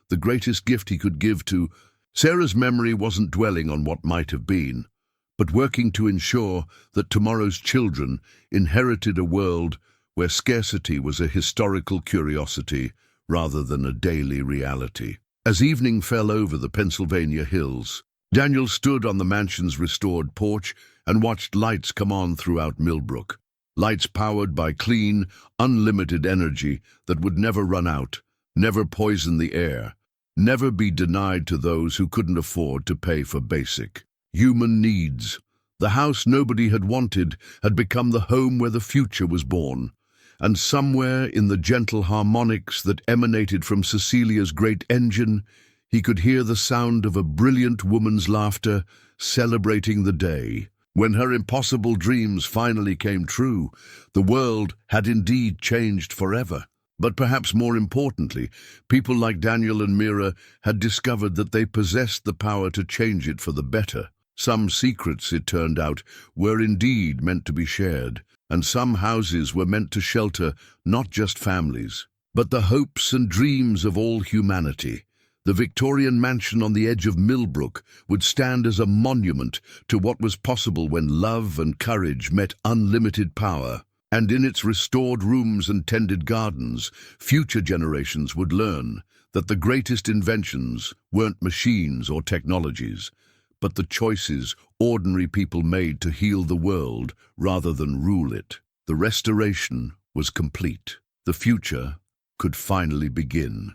The greatest gift he could give to Sarah's memory wasn't dwelling on what might have been, but working to ensure that tomorrow's children inherited a world where scarcity was a historical curiosity rather than a daily reality. As evening fell over the Pennsylvania hills, Daniel stood on the mansion's restored porch and watched lights come on throughout Millbrook. Lights powered by clean, unlimited energy that would never run out, never poison the air, never be denied to those who couldn't afford to pay for basic human needs. The house nobody had wanted had become the home where the future was born. And somewhere in the gentle harmonics that emanated from Cecilia's great engine, he could hear the sound of a brilliant woman's laughter celebrating the day. When her impossible dreams finally came true, the world had indeed changed forever. But perhaps more importantly, people like Daniel and Mira had discovered that they possessed the power to change it for the better. Some secrets, it turned out, were indeed meant to be shared, and some houses were meant to shelter not just families, but the hopes and dreams of all humanity. The Victorian mansion on the edge of Millbrook would stand as a monument to what was possible when love and courage met unlimited power. And in its restored rooms and tended gardens, future generations would learn that the greatest inventions weren't machines or technologies, but the choices ordinary people made to heal the world rather than rule it. The restoration was complete. The future could finally begin.